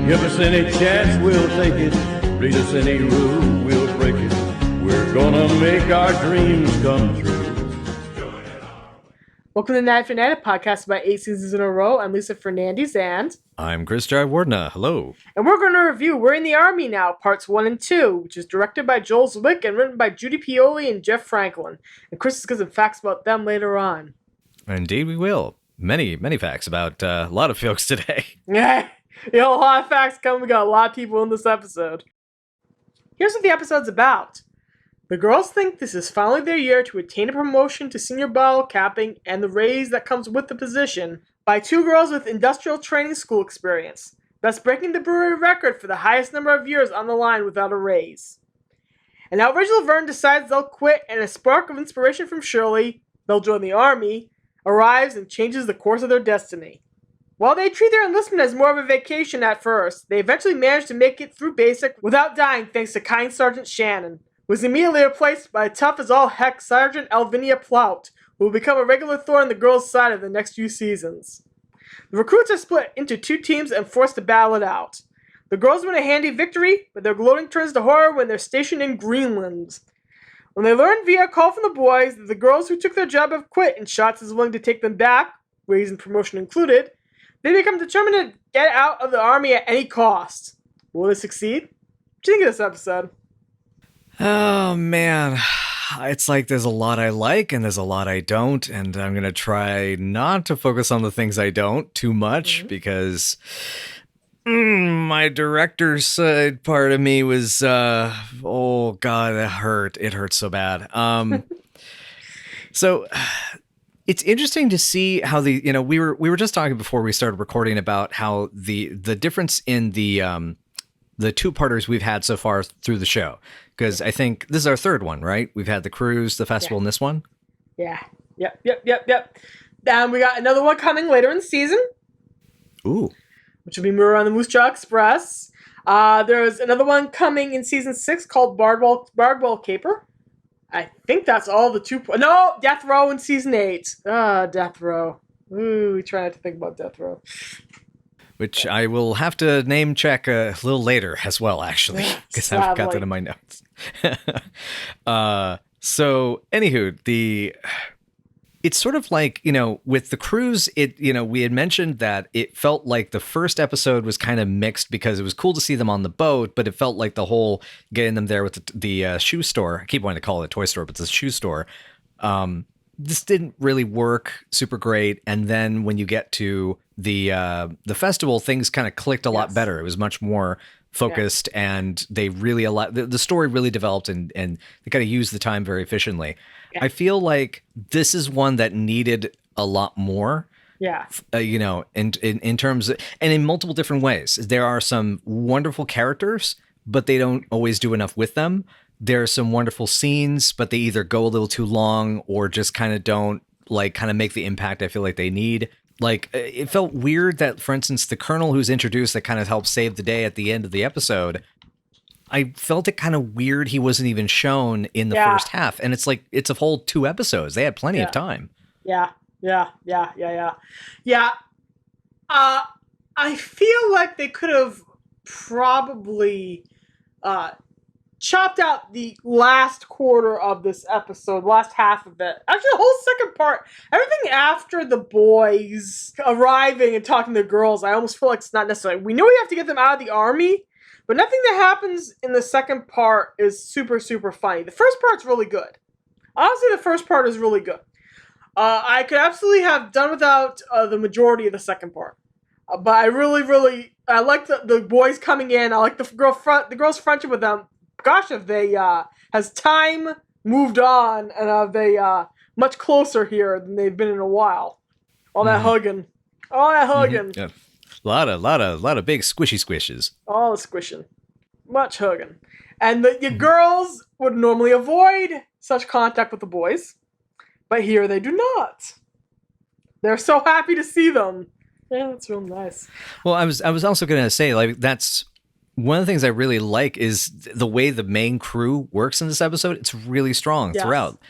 Give us any chance, we'll take it. Read us any rule, we'll break it. We're gonna make our dreams come true. Welcome to the Laverne and Shirley podcast about 8 seasons in a row. I'm Lisa Fernandes, and I'm Chris Jayawardena. Hello. And we're going to review We're in the Army Now, parts 1 and 2, which is directed by Joel Zwick and written by Judy Pioli and Jeff Franklin. And Chris has got some facts about them later on. Indeed we will. Many facts about a lot of folks today. Yeah, a lot of facts coming. We got a lot of people in this episode. Here's what the episode's about. The girls think this is finally their year to attain a promotion to senior bottle capping and the raise that comes with the position by 2 girls with industrial training school experience, thus breaking the brewery record for the highest number of years on the line without a raise. And outraged Laverne decides they'll quit, and a spark of inspiration from Shirley, they'll join the army, arrives and changes the course of their destiny. While they treat their enlistment as more of a vacation at first, they eventually manage to make it through basic without dying thanks to kind Sergeant Shannon, was immediately replaced by tough-as-all-heck Sergeant Alvinia Plout, who will become a regular thorn in the girls' side of the next few seasons. The recruits are split into 2 teams and forced to battle it out. The girls win a handy victory, but their gloating turns to horror when they're stationed in Greenland. When they learn via a call from the boys that the girls who took their job have quit and Schatz is willing to take them back, raise and promotion included, they become determined to get out of the army at any cost. Will they succeed? What do you think of this episode? Oh, man. It's like there's a lot I like and there's a lot I don't. And I'm going to try not to focus on the things I don't too much because my director's side part of me was, oh, God, it hurt. It hurt so bad. So it's interesting to see how we were just talking before we started recording about how the difference in the 2-parters we've had so far through the show. Because I think this is our 3rd one, right? We've had the cruise, the festival, and this one. Yeah. Yep. And we got another one coming later in the season. Ooh. Which will be Murder on the Moose Jaw Express. There's another one coming in season 6 called Bardwell Caper. I think that's all the 2... No! Death Row in season 8. Death Row. Ooh, we try not to think about Death Row. Which I will have to name check a little later as well, actually, because I've got that in my notes. So, anywho, it's sort of like, with the cruise, we had mentioned that it felt like the first episode was kind of mixed because it was cool to see them on the boat, but it felt like the whole getting them there with the shoe store. I keep wanting to call it a toy store, but it's a shoe store. This didn't really work super great. And then when you get to the festival, things kind of clicked a lot better. It was much more focused and they really the story really developed and they kind of used the time very efficiently. Yeah. I feel like this is one that needed a lot more. Yeah. In terms of, and in multiple different ways. There are some wonderful characters, but they don't always do enough with them. There are some wonderful scenes, but they either go a little too long or just kind of don't kind of make the impact I feel like they need. Like, it felt weird that, for instance, the colonel who's introduced that kind of helps save the day at the end of the episode, I felt it kind of weird he wasn't even shown in the first half. And it's like, it's a whole 2 episodes. They had plenty of time. Yeah. I feel like they could have probably chopped out the last quarter of this episode, last half of it. Actually, the whole second part, everything after the boys arriving and talking to the girls, I almost feel like it's not necessary. We know we have to get them out of the army, but nothing that happens in the second part is super, super funny. The first part's really good. Honestly, the first part is really good. I could absolutely have done without the majority of the second part. But I really, I like the boys coming in. I like the girls' friendship with them. Gosh, have they, has time moved on and are they much closer here than they've been in a while? All that hugging. Yeah. A lot of big squishy squishes. All the squishing. Much hugging. And the girls would normally avoid such contact with the boys, but here they do not. They're so happy to see them. Yeah, that's real nice. Well, I was also going to say, that's one of the things I really like is the way the main crew works in this episode. It's really strong throughout.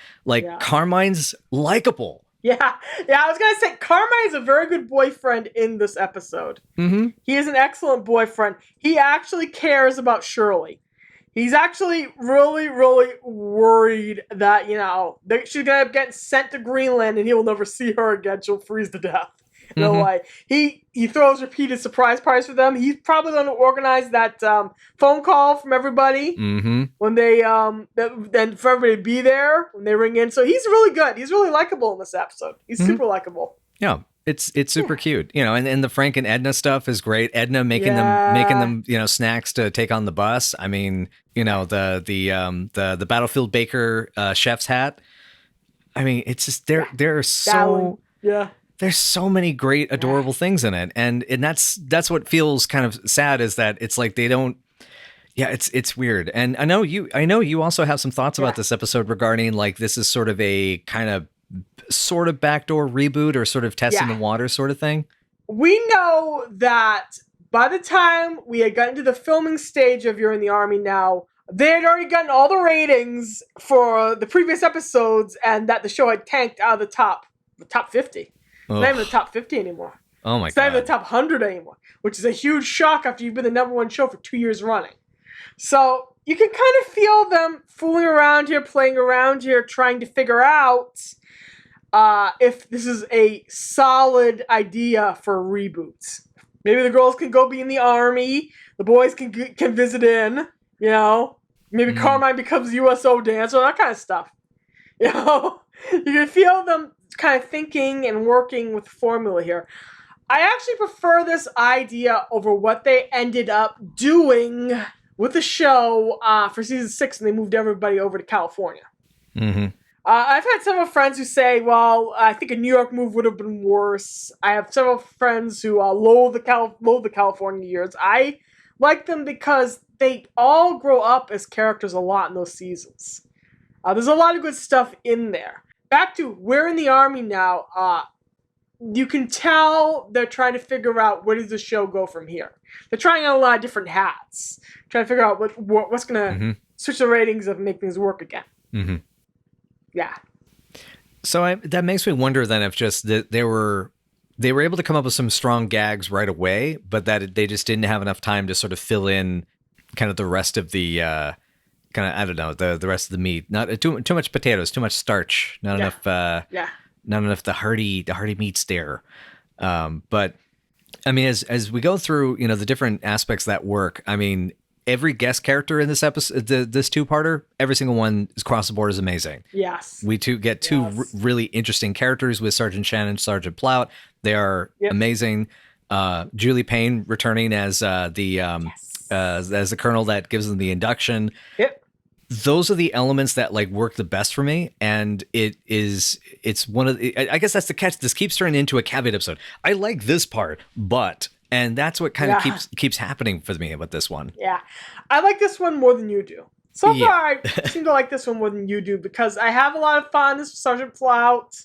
Carmine's likable. Yeah, yeah. I was gonna say Carmine is a very good boyfriend in this episode. Mm-hmm. He is an excellent boyfriend. He actually cares about Shirley. He's actually really, really worried that, that she's going to get sent to Greenland and he will never see her again. She'll freeze to death. No way. He throws repeated surprise parties for them. He's probably going to organize that phone call from everybody when they, then for everybody to be there when they ring in. So he's really good. He's really likable in this episode. He's super likable. Yeah. It's super cute, and the Frank and Edna stuff is great. Edna making them snacks to take on the bus. I mean, the Battlefield Baker chef's hat. I mean, it's just there are so there's so many great adorable things in it, and that's what feels kind of sad is that it's like they don't. Yeah, it's weird, and I know you also have some thoughts about this episode regarding like this is sort of a kind of backdoor reboot or sort of testing the water sort of thing. We know that by the time we had gotten to the filming stage of You're in the Army Now, they had already gotten all the ratings for the previous episodes and that the show had tanked out of the top 50. It's not even the top 50 anymore. Oh my God. It's not even the top 100 anymore, which is a huge shock after you've been the number one show for 2 years running. So you can kind of feel them fooling around here, playing around here, trying to figure out if this is a solid idea for reboots. Maybe the girls can go be in the army, the boys can visit in, maybe Carmine becomes USO dancer, that kind of stuff. You can feel them kind of thinking and working with the formula here. I actually prefer this idea over what they ended up doing with the show for season 6, and they moved everybody over to California. I've had several friends who say, well, I think a New York move would have been worse. I have several friends who loathe the California years. I like them because they all grow up as characters a lot in those seasons. There's a lot of good stuff in there. Back to We're in the Army Now, you can tell they're trying to figure out where does the show go from here. They're trying on a lot of different hats, trying to figure out what's going to switch the ratings and make things work again. Yeah. So that makes me wonder then if just that they were able to come up with some strong gags right away, but that they just didn't have enough time to sort of fill in kind of the rest of the kind of, I don't know, the rest of the meat. Not too much potatoes, too much starch, not enough not enough the hearty meats there. But I mean, as we go through, the different aspects that work, I mean, every guest character in this episode, this two-parter, every single one is across the board is amazing. Yes. We get two really interesting characters with Sergeant Shannon and Sergeant Plout. They are amazing. Julie Payne returning as the colonel that gives them the induction. Yep. Those are the elements that like work the best for me, and it's one of the, I guess that's the catch. This keeps turning into a caveat episode. I like this part, but. And that's what kind of keeps happening for me with this one. Yeah. I like this one more than you do. So far, I seem to like this one more than you do because I have a lot of fun. This is Sergeant Plout.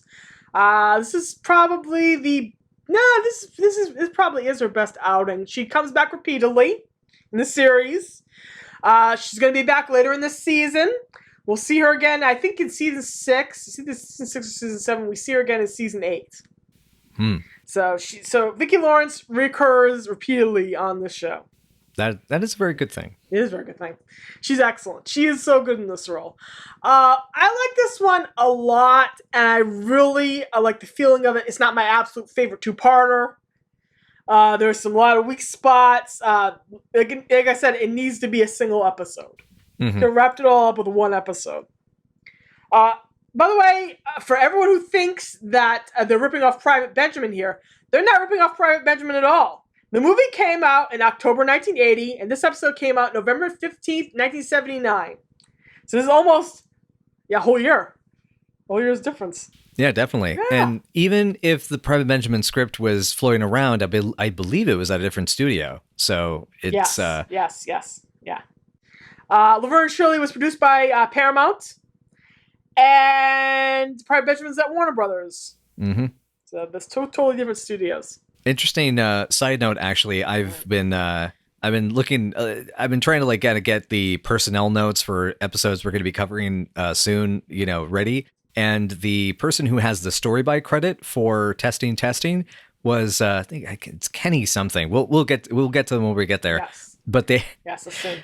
This is probably this probably is her best outing. She comes back repeatedly in the series. She's going to be back later in this season. We'll see her again, I think, in season 6. See this season 6 or season 7. We see her again in season 8. So Vicki Lawrence recurs repeatedly on this show. That is a very good thing. It is a very good thing. She's excellent. She is so good in this role. I like this one a lot, and I like the feeling of it. It's not my absolute favorite two-parter. There's a lot of weak spots. Like I said, it needs to be a single episode. They wrapped it all up with one episode. By the way, for everyone who thinks that they're ripping off Private Benjamin here, they're not ripping off Private Benjamin at all. The movie came out in October 1980, and this episode came out November 15th, 1979. So this is almost, a whole year. A whole year's difference. Yeah, definitely. Yeah. And even if the Private Benjamin script was floating around, I believe it was at a different studio. So it's... Yes. Yeah. Laverne and Shirley was produced by Paramount. And Private Benjamin's at Warner Brothers. So that's totally different studios. Interesting side note. Actually, I've been looking. I've been trying to like get the personnel notes for episodes we're going to be covering soon. Ready. And the person who has the story by credit for testing was I think it's Kenny something. We'll get to them when we get there. Yes. But Yes, that's soon.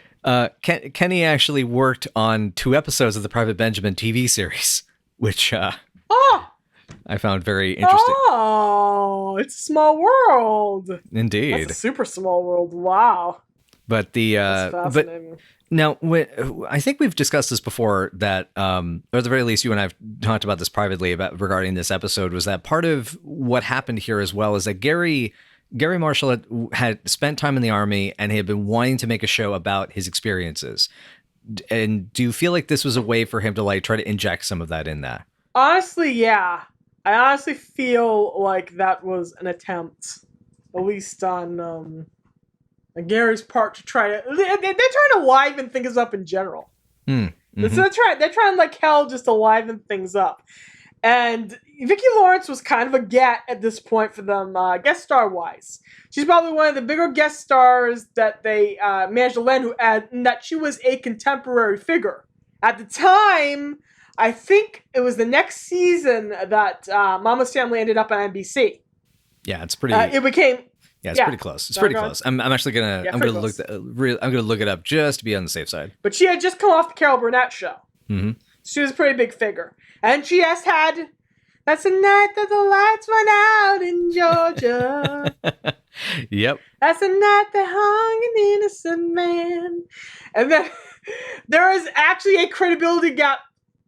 Kenny actually worked on 2 episodes of the Private Benjamin TV series, which Oh! I found very interesting. Oh, it's a small world. Indeed. That's a super small world. Wow. But That's fascinating. Now, I think we've discussed this before, that, or at the very least, you and I have talked about this privately regarding this episode, was that part of what happened here as well is that Gary Marshall had spent time in the Army and he had been wanting to make a show about his experiences. And do you feel like this was a way for him to like try to inject some of that in that? Honestly, yeah. I honestly feel like that was an attempt, at least on Gary's part, to try to. They're trying to liven things up in general. Mm-hmm. So they're trying like hell just to liven things up. And Vicki Lawrence was kind of a get at this point for them, guest star wise. She's probably one of the bigger guest stars that they managed to land, and that she was a contemporary figure. At the time, I think it was the next season that Mama's Family ended up on NBC. Yeah, it's pretty. It became. Yeah, it's pretty close. It's pretty close. I'm actually gonna I'm gonna look it up just to be on the safe side. But she had just come off the Carol Burnett show. Mm-hmm. She was a pretty big figure, and she has had. That's the night that the lights went out in Georgia. Yep. That's the night that hung an innocent man. And then there is actually a credibility gap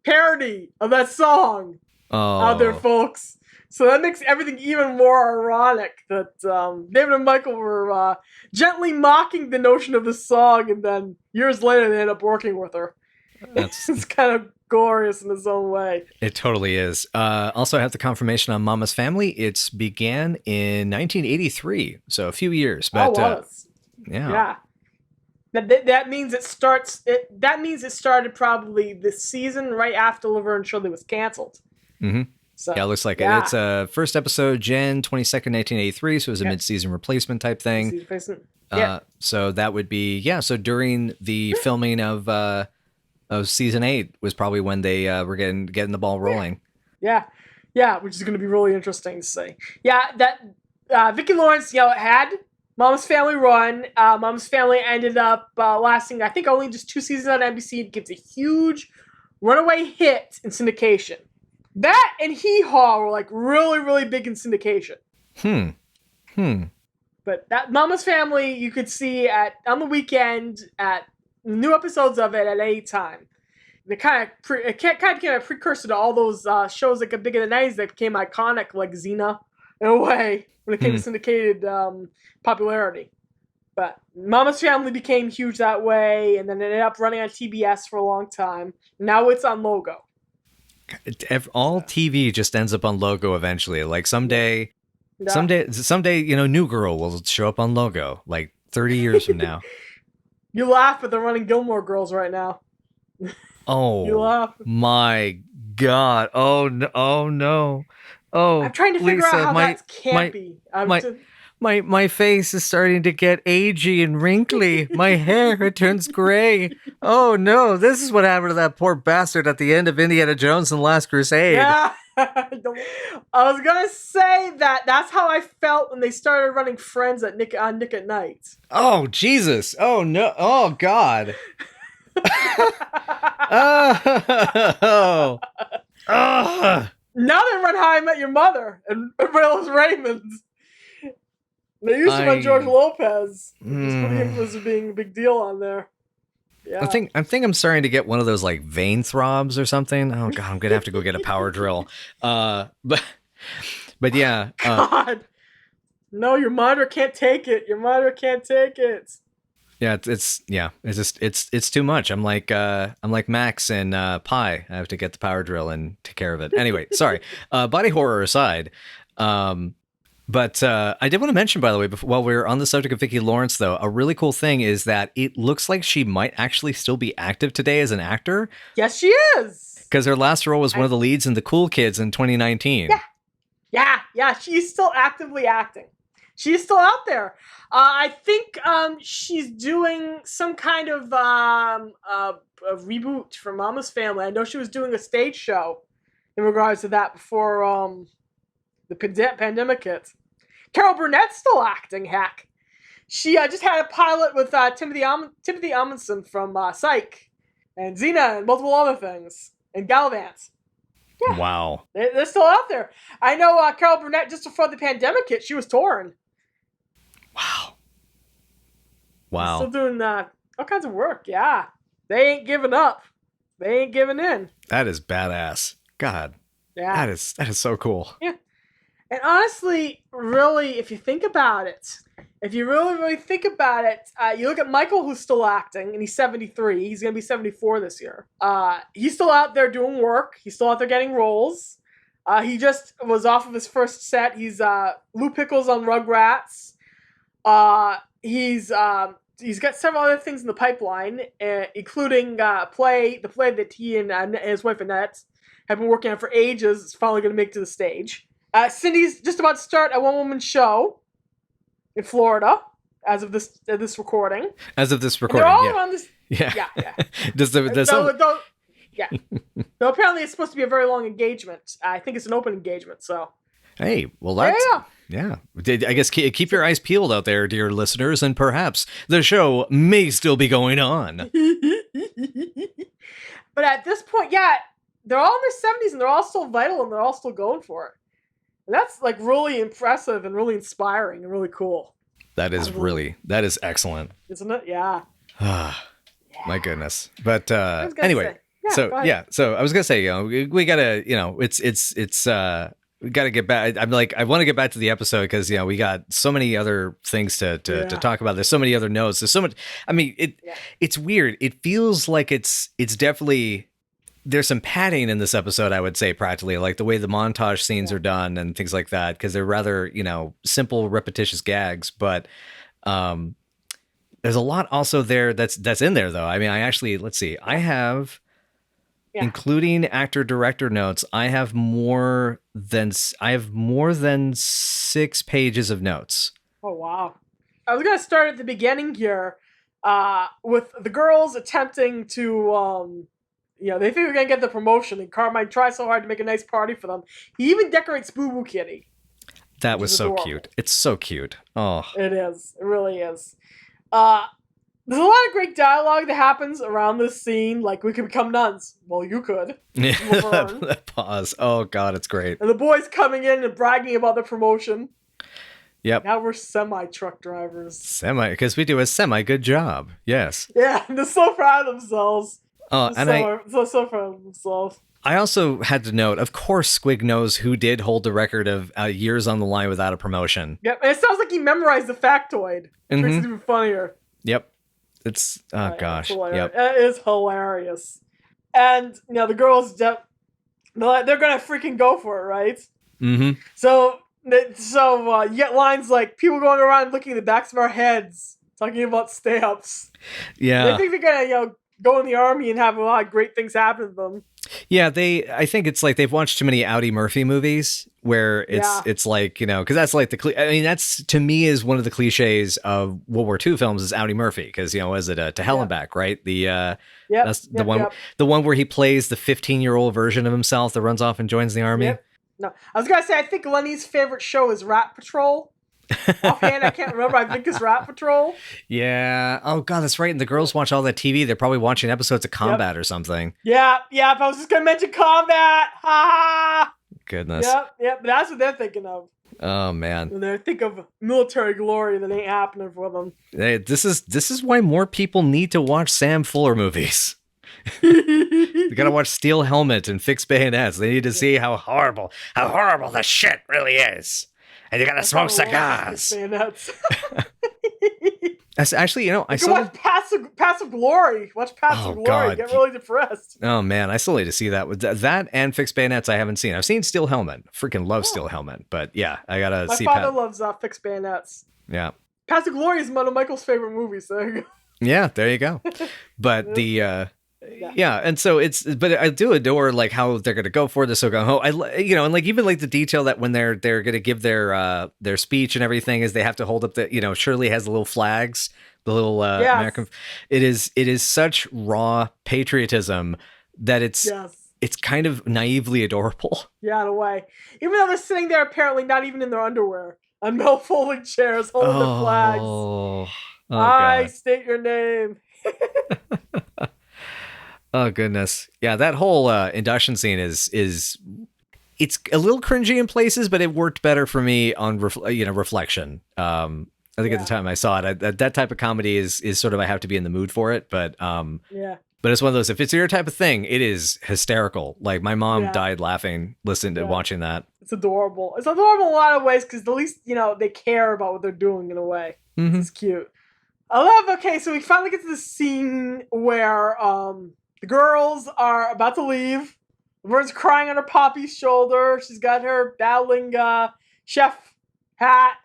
parody of that song out there, folks. So that makes everything even more ironic that David and Michael were gently mocking the notion of the song, and then years later they end up working with her. It's kind of glorious in its own way. It totally is. Also, I have the confirmation on Mama's Family. It's began in 1983, so a few years. But yeah. That means it starts. That means it started probably this season right after Laverne and Shirley was canceled. Mm-hmm. So, yeah, it looks like it. It's a first episode, Jan 22nd, 1983. So it was a mid-season replacement type thing. So that would be So during the filming of season 8 was probably when they were getting the ball rolling. Yeah, which is going to be really interesting to see. Yeah, that Vicki Lawrence, had Mama's Family run. Mama's Family ended up lasting, I think, only just 2 seasons on NBC. It gets a huge runaway hit in syndication. That and Hee Haw were like really, really big in syndication. But that Mama's Family you could see on the weekend at new episodes of it at any time. It kind of became a precursor to all those shows that got big in the 90s that became iconic, like Xena, in a way, when it came to syndicated popularity. But Mama's Family became huge that way, and then it ended up running on TBS for a long time. Now it's on Logo. All TV just ends up on Logo eventually. Like someday, New Girl will show up on Logo, like 30 years from now. You laugh, but they're running Gilmore Girls right now. Oh, you laugh. My God! Oh no! Oh, I'm trying to figure out how that's campy. My face is starting to get agey and wrinkly. My hair, it turns gray. Oh no, this is what happened to that poor bastard at the end of Indiana Jones and the Last Crusade. Yeah. I was gonna say that's how I felt when they started running Friends on Nick at Night. Oh Jesus! Oh no! Oh God! Now they run How I Met Your Mother and Rose Raymond. They used to run George Lopez. Him was being a big deal on there. Yeah. I think I'm starting to get one of those like vein throbs or something. Oh God, I'm gonna have to go get a power drill. But yeah. God, no, your monitor can't take it. Your monitor can't take it. Yeah, it's too much. I'm like Max and Pi. I have to get the power drill and take care of it. Anyway, sorry. Body horror aside. But I did want to mention, by the way, while we're on the subject of Vicki Lawrence, though, a really cool thing is that it looks like she might actually still be active today as an actor. Yes, she is. Because her last role was one of the leads in The Cool Kids in 2019. Yeah. She's still actively acting. She's still out there. I think she's doing some kind of a reboot for Mama's Family. I know she was doing a stage show in regards to that before the pandemic hit. Carol Burnett's still acting, heck. She just had a pilot with Timothy Amundsen from Psych and Xena and multiple other things. And Gallivant. Yeah. Wow. They're still out there. I know Carol Burnett, just before the pandemic hit, she was touring. Wow. Wow. Still doing all kinds of work, yeah. They ain't giving up. They ain't giving in. That is badass. God. Yeah. That is so cool. Yeah. And honestly, really, if you think about it, if you really, really think about it, you look at Michael, who's still acting, and he's 73. He's going to be 74 this year. He's still out there doing work. He's still out there getting roles. He just was off of his first set. He's Lou Pickles on Rugrats. He's got several other things in the pipeline, including the play that he and his wife Annette have been working on for ages. Is finally going to make it to the stage. Cindy's just about to start a one-woman show in Florida as of this recording. As of this recording, they're all yeah. around this. Yeah. Yeah. Yeah. So apparently it's supposed to be a very long engagement. I think it's an open engagement. So. Hey, well, that's yeah. I guess keep your eyes peeled out there, dear listeners, and perhaps the show may still be going on. But at this point, yeah, they're all in their 70s and they're all still vital and they're all still going for it. And that's like really impressive and really inspiring and really cool. That is excellent. Isn't it? Yeah. My goodness. But anyway, so I was gonna say, we gotta, we gotta get back. I want to get back to the episode because we got so many other things to talk about. There's so many other notes. There's so much. I mean, it's weird. It feels like it's definitely. There's some padding in this episode, I would say, practically, like the way the montage scenes are done and things like that, because they're rather, simple, repetitious gags. But there's a lot also there that's in there, though. I mean, let's see. I have, including actor-director notes, I have more than 6 pages of notes. Oh, wow. I was going to start at the beginning here with the girls attempting to... they think we're going to get the promotion, and Carmine tries so hard to make a nice party for them. He even decorates Boo Boo Kitty. That was so cute. It's so cute. Oh. It is. It really is. There's a lot of great dialogue that happens around this scene, like, we could become nuns. Well, you could. That pause. Oh, God, it's great. And the boys coming in and bragging about the promotion. Yep. Now we're semi-truck drivers. Because we do a semi-good job. Yes. Yeah, and they're so proud of themselves. And so proud of themselves. I also had to note, of course, Squig knows who did hold the record of years on the line without a promotion. Yep, and it sounds like he memorized the factoid. Which makes it even funnier. Yep. It's, gosh. Yep. It is hilarious. And, the girls, they're going to freaking go for it, right? Mm-hmm. So you get lines like, people going around looking at the backs of our heads, talking about stay-ups. Yeah. They think they're going to, go in the army and have a lot of great things happen to them. Yeah, I think it's like they've watched too many Audie Murphy movies where it's like, because that's like that's to me is one of the cliches of World War II films is Audie Murphy, because is it To Hell and Back, right? That's the one where he plays the 15-year-old version of himself that runs off and joins the army. Yep. No, I was gonna say I think Lenny's favorite show is Rat Patrol. Offhand, I can't remember. I think it's Rat Patrol. Yeah. Oh, God, that's right. And the girls watch all that TV. They're probably watching episodes of Combat or something. Yeah. But I was just going to mention Combat. Ha ha. Goodness. Yep. That's what they're thinking of. Oh, man. When they think of military glory that ain't happening for them. Hey, this is why more people need to watch Sam Fuller movies. They gotta watch Steel Helmet and Fixed Bayonets. They need to see how horrible the shit really is. And you gotta smoke cigars. That's actually, I still watch Passive Glory. Watch Passive Glory. God. Get really depressed. Oh man, I still need to see that. That and Fixed Bayonets I haven't seen. I've seen Steel Helmet. Freaking love Steel Helmet. But yeah, I gotta see. My father loves Fixed Bayonets. Yeah. Passive Glory is one of Michael's favorite movies. So there you go. Yeah, there you go. But and so but I do adore like how they're gonna go for this. So go, and like even like the detail that when they're gonna give their speech and everything is they have to hold up the Shirley has the little flags, the little American. It is such raw patriotism that it's it's kind of naively adorable. Yeah, in a way. Even though they're sitting there apparently not even in their underwear on milk folding chairs holding their flags. Oh I God. state your name. Oh goodness. Yeah, that whole induction scene is it's a little cringy in places, but it worked better for me on reflection. I think at the time I saw it, that type of comedy is sort of, I have to be in the mood for it, but but it's one of those, if it's your type of thing, it is hysterical. Like my mom died laughing listening to watching that. It's adorable. It's adorable in a lot of ways because at least, they care about what they're doing in a way. Mm-hmm. It's cute. Okay, so we finally get to the scene where the girls are about to leave. Laverne's crying on her poppy's shoulder. She's got her battling chef hat.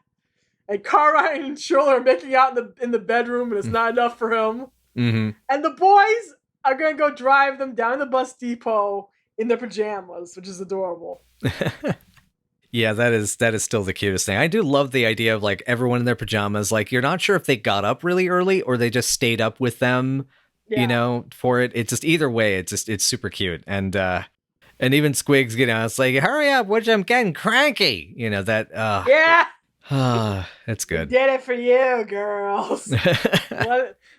And Carmine and Shirley are making out in the bedroom, and it's not enough for him. Mm-hmm. And the boys are going to go drive them down to the bus depot in their pajamas, which is adorable. Yeah, that is still the cutest thing. I do love the idea of like everyone in their pajamas. Like you're not sure if they got up really early or they just stayed up with them, for it. It's just either way. It's super cute. And even Squigs, it's like, hurry up, I'm getting cranky. That. That's good. We did it for you, girls.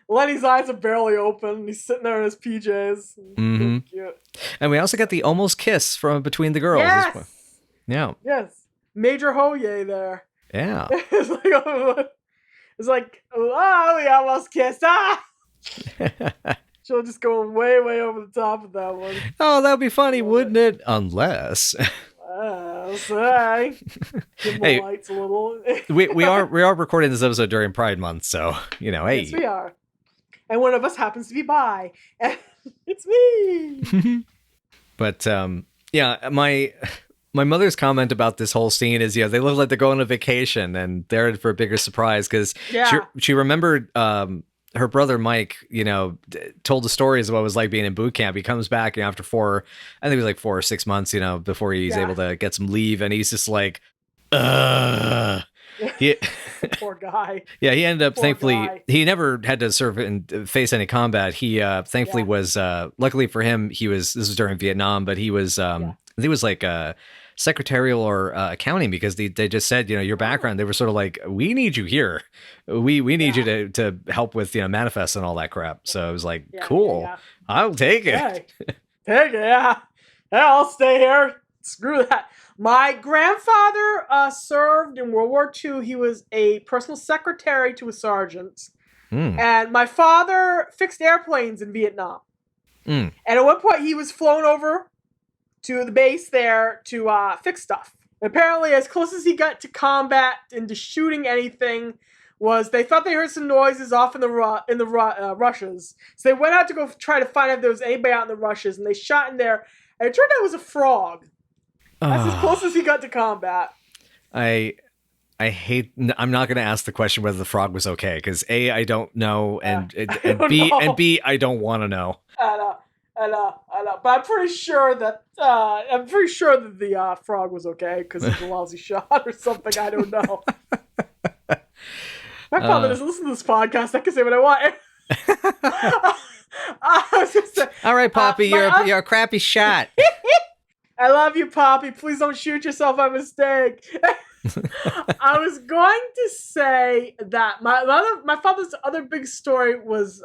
Lenny's eyes are barely open. He's sitting there in his PJs. Mm-hmm. Cute. And we also got the almost kiss from between the girls. Yes. Yeah. Yes. Major Hoye there. Yeah. it's like, oh, we almost kissed. She'll just go way, way over the top of that one. Oh, that'd be funny, wouldn't it? Unless. Say. Dim the lights a little. we are recording this episode during Pride Month, so hey. Yes, we are. And one of us happens to be bi. And it's me. But my mother's comment about this whole scene is, they look like they're going on a vacation and they're in for a bigger surprise because she remembered her brother Mike, told the stories of what it was like being in boot camp. He comes back after I think it was like 4 or 6 months, before he's able to get some leave, and he's just like, Poor guy. Yeah, he ended up, thankfully, he never had to serve and face any combat. He thankfully was, luckily for him, this was during Vietnam, but he was, I think it was like secretarial or accounting, because they just said, your background, they were sort of like, we need you here. We need you to help with, manifest and all that crap. So it was like, cool. I'll take it. Take it, yeah. I'll stay here. Screw that. My grandfather served in World War II. He was a personal secretary to a sergeant. And my father fixed airplanes in Vietnam. And at one point, he was flown over to the base there to fix stuff. And apparently, as close as he got to combat and to shooting anything was they thought they heard some noises off in the rushes. So they went out to go try to find out if there was anybody out in the rushes, and they shot in there. And it turned out it was a frog. That's as close as he got to combat. I hate. I'm not going to ask the question whether the frog was okay, because A, I don't know, and B, I don't want to know. I know. But I'm pretty sure that the frog was okay because it was a lousy shot or something. I don't know. My father doesn't listen to this podcast. I can say what I want. I was just saying, all right, Poppy, you're a crappy shot. I love you, Poppy. Please don't shoot yourself by mistake. I was going to say that my father's other big story was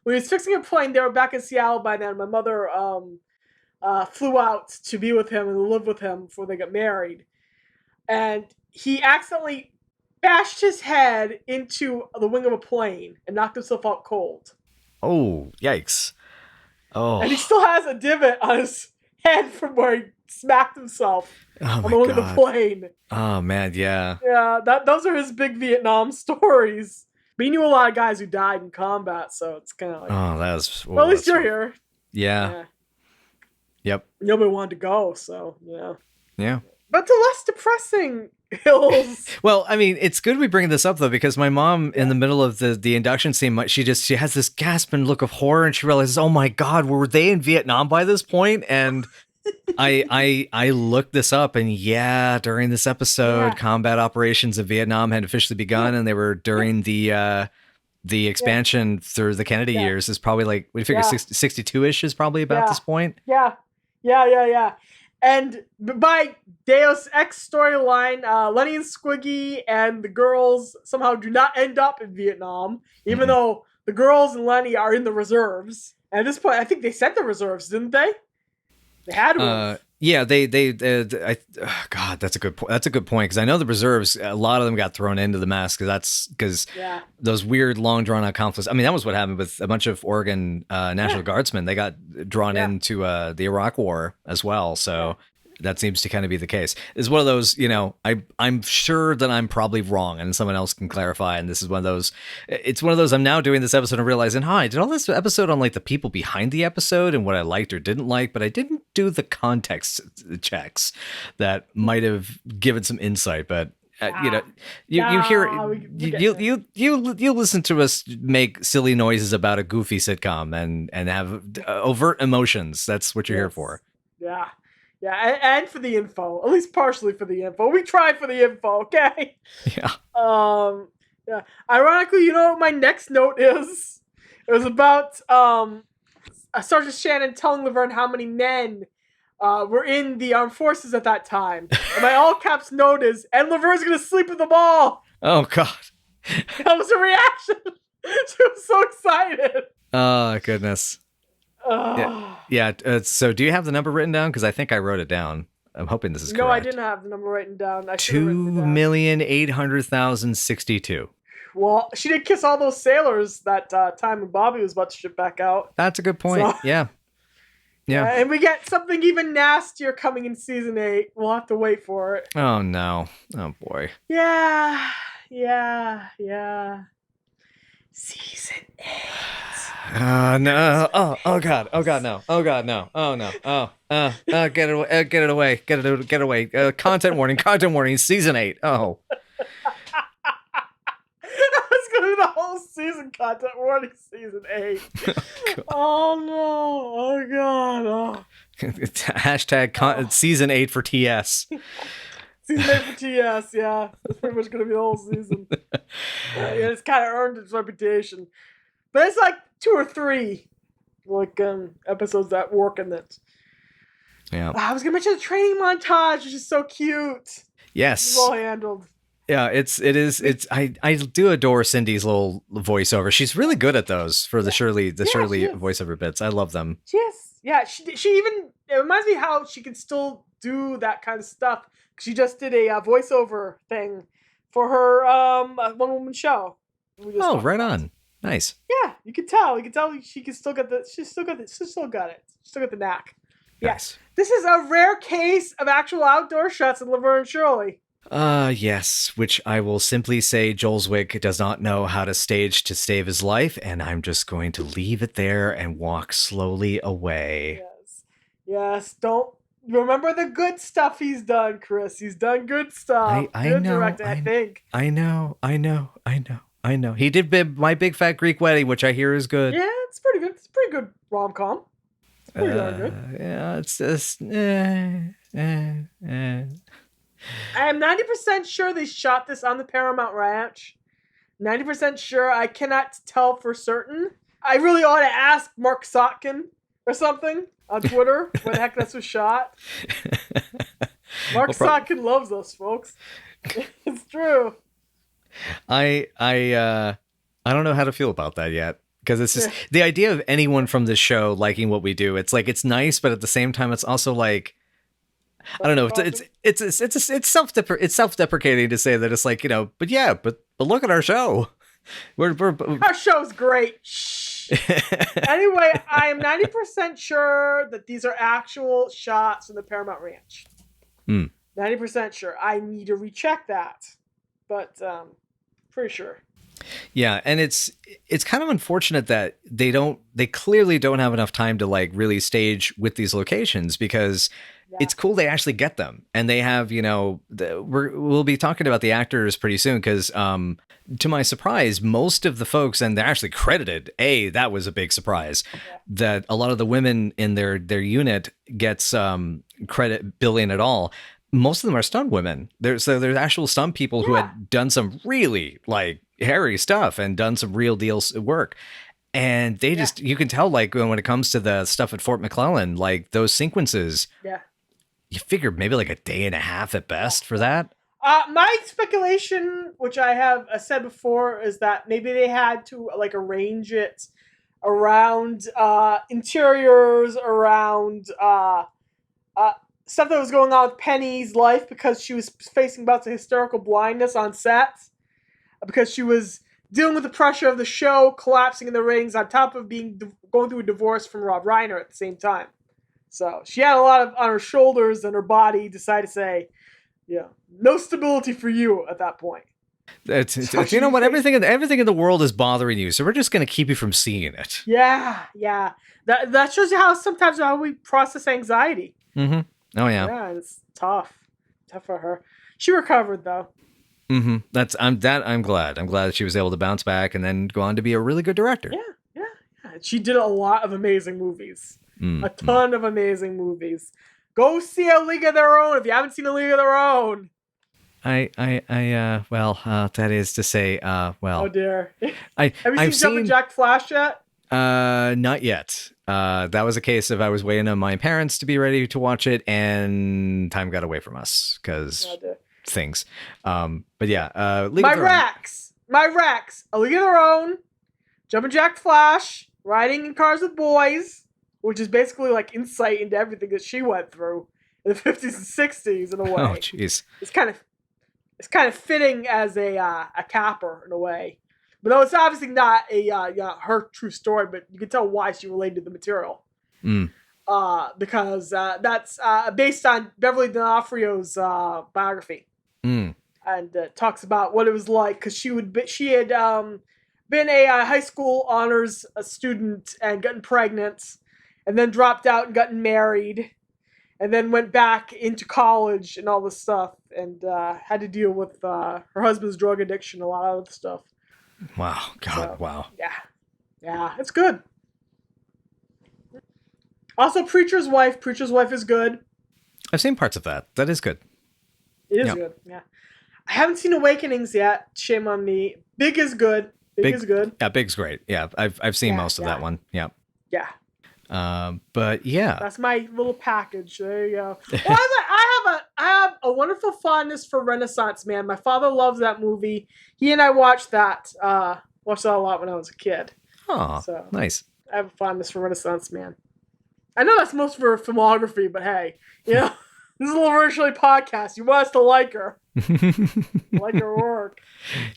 when he was fixing a plane. They were back in Seattle by then. My mother flew out to be with him and live with him before they got married. And he accidentally bashed his head into the wing of a plane and knocked himself out cold. Oh, yikes. Oh. And he still has a divot on his head from where he smacked himself on the wing of the plane. Oh, man, yeah. Yeah, those are his big Vietnam stories. But he knew a lot of guys who died in combat, so it's kind of like... Oh, that was... Well, at least you're here. Yeah. Yep. Nobody wanted to go, so, yeah. Yeah. But to less depressing hills. Well, I mean, it's good we bring this up, though, because my mom, in the middle of the induction scene, she has this gasping look of horror, and she realizes, oh my God, were they in Vietnam by this point? And I looked this up, and during this episode, combat operations in Vietnam had officially begun, and they were during the expansion through the Kennedy years. Is probably like, we figure 62-ish is probably about this point. Yeah. Yeah. And by Deus Ex storyline, Lenny and Squiggy and the girls somehow do not end up in Vietnam, even though the girls and Lenny are in the reserves. And at this point, I think they sent the reserves, didn't they? They had to. Yeah, God, that's a good point. That's a good point because I know the reserves. A lot of them got thrown into the mess because those weird, long, drawn out conflicts. I mean, that was what happened with a bunch of Oregon National Guardsmen. They got drawn into the Iraq War as well. So. That seems to kind of be the case. It's one of those, I'm sure that I'm probably wrong and someone else can clarify. And this is one of those, it's one of those, I'm now doing this episode and realizing, I did all this episode on like the people behind the episode and what I liked or didn't like, but I didn't do the context checks that might have given some insight. But you listen to us make silly noises about a goofy sitcom and have overt emotions. That's what you're here for. Yeah. Yeah, and for the info, at least partially for the info. We try for the info, okay? Yeah. Yeah. Ironically, you know what my next note is? It was about Sergeant Shannon telling Laverne how many men were in the armed forces at that time. And my all caps note is, and Laverne's gonna sleep with them all. Oh God. That was her reaction. She was so excited. Oh goodness. Yeah. So do you have the number written down? Because I think I wrote it down. I'm hoping this is correct. No, I didn't have the number written down. 2,800,062. Well, she did kiss all those sailors that time when Bobby was about to ship back out. That's a good point. So, yeah. And we get something even nastier coming in season 8. We'll have to wait for it. Oh no. Oh boy. Yeah. Season 8. No. Oh God, no. Oh no. Get it away. Content warning, season 8. Oh. That's gonna be the whole season, content warning, season 8. Oh no. Oh God. Oh. Hashtag season 8 for TS. Season 8 for TS, yeah. That's pretty much gonna be the whole season. It's kind of earned its reputation. But it's like 2 or 3 episodes that work in it. Yeah. I was gonna mention the training montage, which is so cute. Yes. It's well handled. Yeah, it is. I do adore Cindy's little voiceover. She's really good at those for the Shirley voiceover bits. I love them. Yes. Yeah, she even, it reminds me how she can still do that kind of stuff. She just did a voiceover thing for her one-woman show. Oh, right on. Nice. Yeah, you can tell. She still got it. She still got the knack. Yes. This is a rare case of actual outdoor shots in Laverne and Shirley. Yes, which I will simply say Jolswick does not know how to stage to save his life, and I'm just going to leave it there and walk slowly away. Yes. Don't remember the good stuff he's done, Chris. He's done good stuff. I good know. Directing, I think. I know. He did My Big Fat Greek Wedding, which I hear is good. Yeah, it's pretty good. It's a pretty good rom-com. It's pretty darn good. Yeah, it's just. I am 90% sure they shot this on the Paramount Ranch. 90% sure. I cannot tell for certain. I really ought to ask Mark Sotkin or something on Twitter where the heck this was shot. Mark Sotkin loves us, folks. It's true. I don't know how to feel about that yet. Because it's just the idea of anyone from this show liking what we do. It's like, it's nice, but at the same time, it's also like, I don't know. It's self-deprecating to say that it's like, but look at our show. Our show's great. Shh. Anyway, I am 90% sure that these are actual shots from the Paramount Ranch. 90% sure. I need to recheck that, but pretty sure. Yeah, and it's kind of unfortunate that they clearly don't have enough time to like really stage with these locations because it's cool they actually get them, and they have we'll be talking about the actors pretty soon because to my surprise, most of the folks, and they're actually credited. That was a big surprise that a lot of the women in their unit gets credit billing at all. Most of them are stunt women. There's actual stunt people who had done some really like hairy stuff and done some real deal work. And they just, you can tell, like, when it comes to the stuff at Fort McClellan, like those sequences, you figure maybe like a day and a half at best for that. My speculation, which I have said before, is that maybe they had to like arrange it around interiors, around stuff that was going on with Penny's life, because she was facing bouts of hysterical blindness on set, because she was dealing with the pressure of the show, collapsing in the rings, on top of going through a divorce from Rob Reiner at the same time. So she had a lot on her shoulders, and her body decided to say, no stability for you at that point. You know what? Everything in the world is bothering you, so we're just going to keep you from seeing it. Yeah. That shows you how we process anxiety. Mm-hmm. Oh yeah. Yeah, it's tough for her. She recovered though. Mm-hmm. I'm glad. I'm glad that she was able to bounce back and then go on to be a really good director. Yeah. She did a lot of amazing movies. A ton of amazing movies. Go see A League of Their Own if you haven't seen A League of Their Own. That is to say, Oh dear. Have you seen Jumpin' Jack Flash yet? Not yet. That was a case of I was waiting on my parents to be ready to watch it, and time got away from us because things. But yeah, My Rex, A League of Their Own, Jumpin' Jack Flash, Riding in Cars with Boys, which is basically like insight into everything that she went through in the 50s and 60s in a way. Oh, jeez. It's kind of fitting as a capper in a way. But no, it's obviously not her true story, but you can tell why she related to the material. Because that's based on Beverly D'Onofrio's biography. And talks about what it was like, because she had been a high school honors student and gotten pregnant, and then dropped out and gotten married, and then went back into college and all this stuff, and had to deal with her husband's drug addiction, a lot of other stuff. Wow. God, wow. Yeah, it's good. Also, Preacher's Wife is good. I've seen parts of that. That is good. It is good, yeah. I haven't seen Awakenings yet. Shame on me. Big is good. Big is good. Yeah, Big's great. Yeah, I've seen most of that one. Yeah. Yeah. But yeah. That's my little package. There you go. Well, I have a wonderful fondness for Renaissance Man. My father loves that movie. He and I watched that a lot when I was a kid. Oh, so nice. I have a fondness for Renaissance Man. I know that's most of her filmography, but hey, this is a Laverne and Shirley podcast. You want us to like her. Like her work.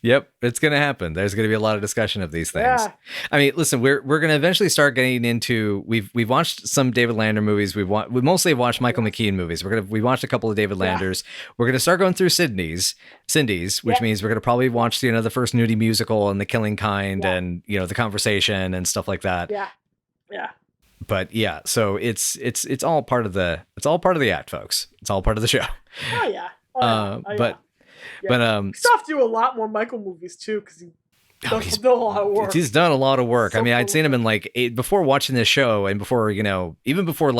Yep, it's gonna happen. There's gonna be a lot of discussion of these things. Yeah. I mean, listen, we're gonna eventually start getting into. We've watched some David Lander movies. We mostly have watched Michael McKean movies. We watched a couple of David Landers. We're gonna start going through Cindy's, which means we're gonna probably watch the first nudie musical and The Killing Kind and The Conversation and stuff like that. Yeah. But yeah, so it's all part of the act, folks. It's all part of the show. Oh yeah. But we still have to do a lot more Michael movies too, because he's done a lot of work. He's done a lot of work. I mean, I'd seen him in before watching this show, and before even before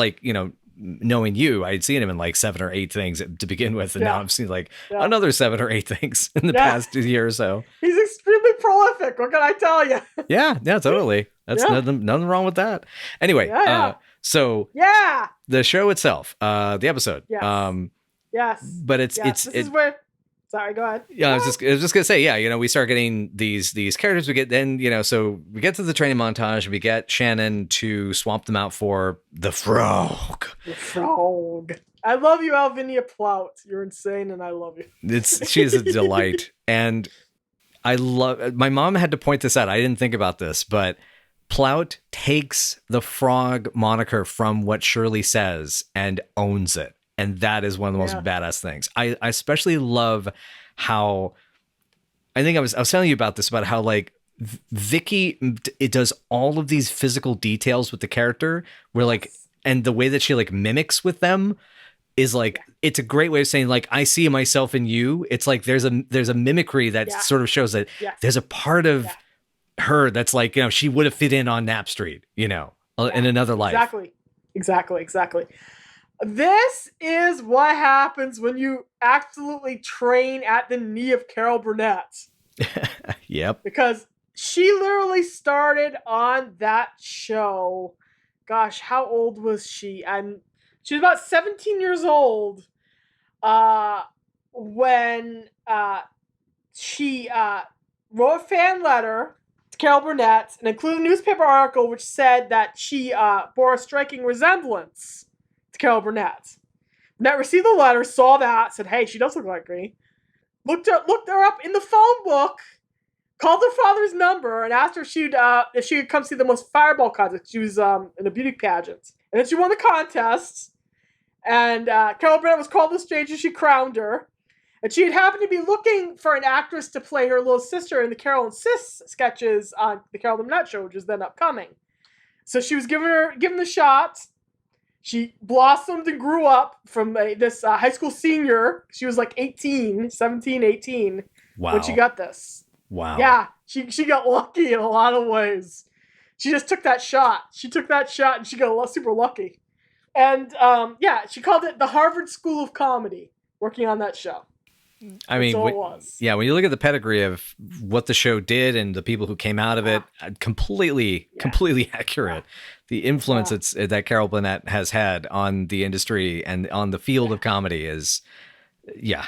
knowing you, I'd seen him in 7 or 8 things to begin with, and now I've seen another 7 or 8 things in the past year or so. He's extremely prolific. What can I tell you? Yeah, totally. That's nothing wrong with that. Anyway, so the show itself, the episode. Yes. But it's sorry, go ahead. Yeah, I was just gonna say, we start getting these characters. We get so we get to the training montage. We get Shannon to swap them out for the frog. The frog. I love you, Alvinia Plout. You're insane, and I love you. She's a delight, and I love. My mom had to point this out. I didn't think about this, but Plout takes the frog moniker from what Shirley says and owns it. And that is one of the most badass things. I especially love how, I think I was telling you about this, about how Vicky, it does all of these physical details with the character where and the way that she mimics with them is it's a great way of saying I see myself in you. It's there's a mimicry that sort of shows that there's a part of her that's she would have fit in on Knapp Street, in another life. Exactly. This is what happens when you absolutely train at the knee of Carol Burnett. Yep. Because she literally started on that show. Gosh, how old was she? She was about 17 years old when she wrote a fan letter to Carol Burnett and included a newspaper article which said that she bore a striking resemblance to Carol Burnett. Burnett received the letter, saw that, said, "Hey, she does look like me." Looked her up in the phone book, called her father's number, and asked her if she could come see the most Fireball contest. She was in a beauty pageant, and then she won the contest. And Carol Burnett was called the stage, and she crowned her. And she had happened to be looking for an actress to play her little sister in the Carol and Sis sketches on the Carol Burnett show, which is then upcoming. So she was given the shot. She blossomed and grew up from this high school senior. She was like 17, 18 when she got this. Wow. Yeah, she got lucky in a lot of ways. She just took that shot. She took that shot and she got super lucky. And she called it the Harvard School of Comedy, working on that show. I mean, it was. Yeah, when you look at the pedigree of what the show did and the people who came out of it, completely accurate. The influence that Carol Burnett has had on the industry and on the field of comedy is, Yeah,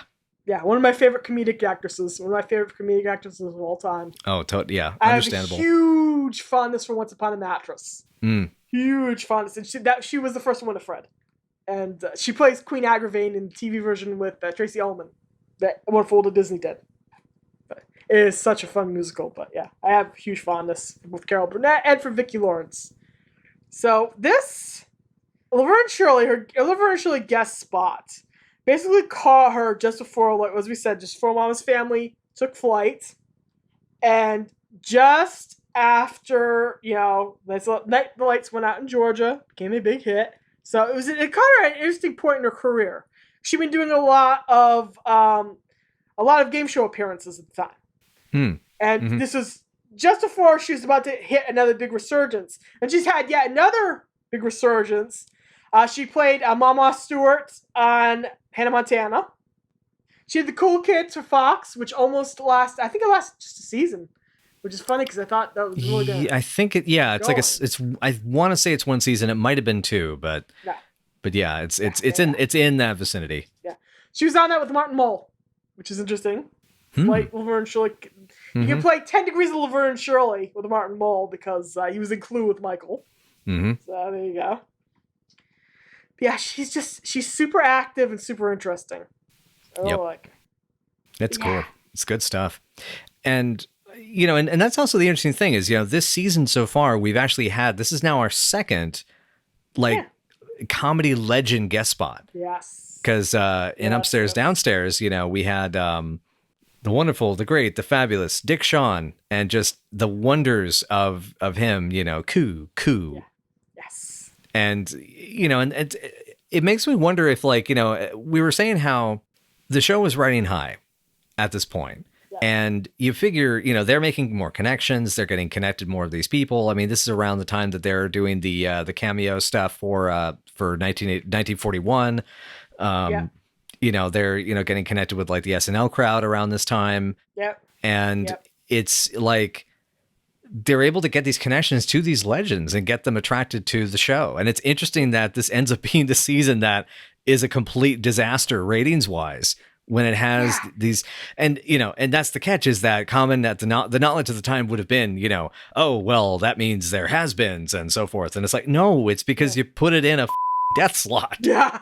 one of my favorite comedic actresses. One of my favorite comedic actresses of all time. Oh, yeah, I understandable. have a huge fondness for Once Upon a Mattress. Huge fondness. And she was the first one to Fred. And she plays Queen Agravain in the TV version with Tracy Ullman. That Wonderful to Disney did. But it is such a fun musical, but yeah, I have huge fondness for both Carol Burnett and for Vicki Lawrence. So this Laverne and Shirley guest spot basically caught her just before, like as we said, just before Mama's Family took flight, and just after the lights went out in Georgia, became a big hit. So it caught her at an interesting point in her career. She'd been doing a lot of game show appearances at the time. And this was just before she was about to hit another big resurgence. And she's had yet another big resurgence. She played Mama Stewart on Hannah Montana. She had the Cool Kids for Fox, which I think it lasted just a season, which is funny because I thought that was really good. I think I want to say it's one season. It might have been two, but... Yeah. But yeah, it's in that vicinity. Yeah, she was on that with Martin Mull, which is interesting. Like Laverne and Shirley, you can play 10 Degrees of Laverne and Shirley with Martin Mull because he was in Clue with Michael. So there you go. But yeah, she's super active and super interesting. I like her. That's cool. It's good stuff. And and that's also the interesting thing is this season so far we've actually had, this is now our second comedy legend guest spot. Yes. Because in Upstairs, Downstairs, we had the wonderful, the great, the fabulous Dick Shawn, and just the wonders of him, Coo. Yeah. Yes. And, and it makes me wonder if, we were saying how the show was riding high at this point. And you figure, they're making more connections. They're getting connected more of these people. I mean, this is around the time that they're doing the cameo stuff for 1941. They're getting connected with like the SNL crowd around this time. Yep. And it's like they're able to get these connections to these legends and get them attracted to the show. And it's interesting that this ends up being the season that is a complete disaster ratings wise. When it has these, and that's the catch, is that common that the knowledge at the time would have been, oh, well, that means there has beens and so forth. And it's like, no, it's because you put it in a death slot. Yeah.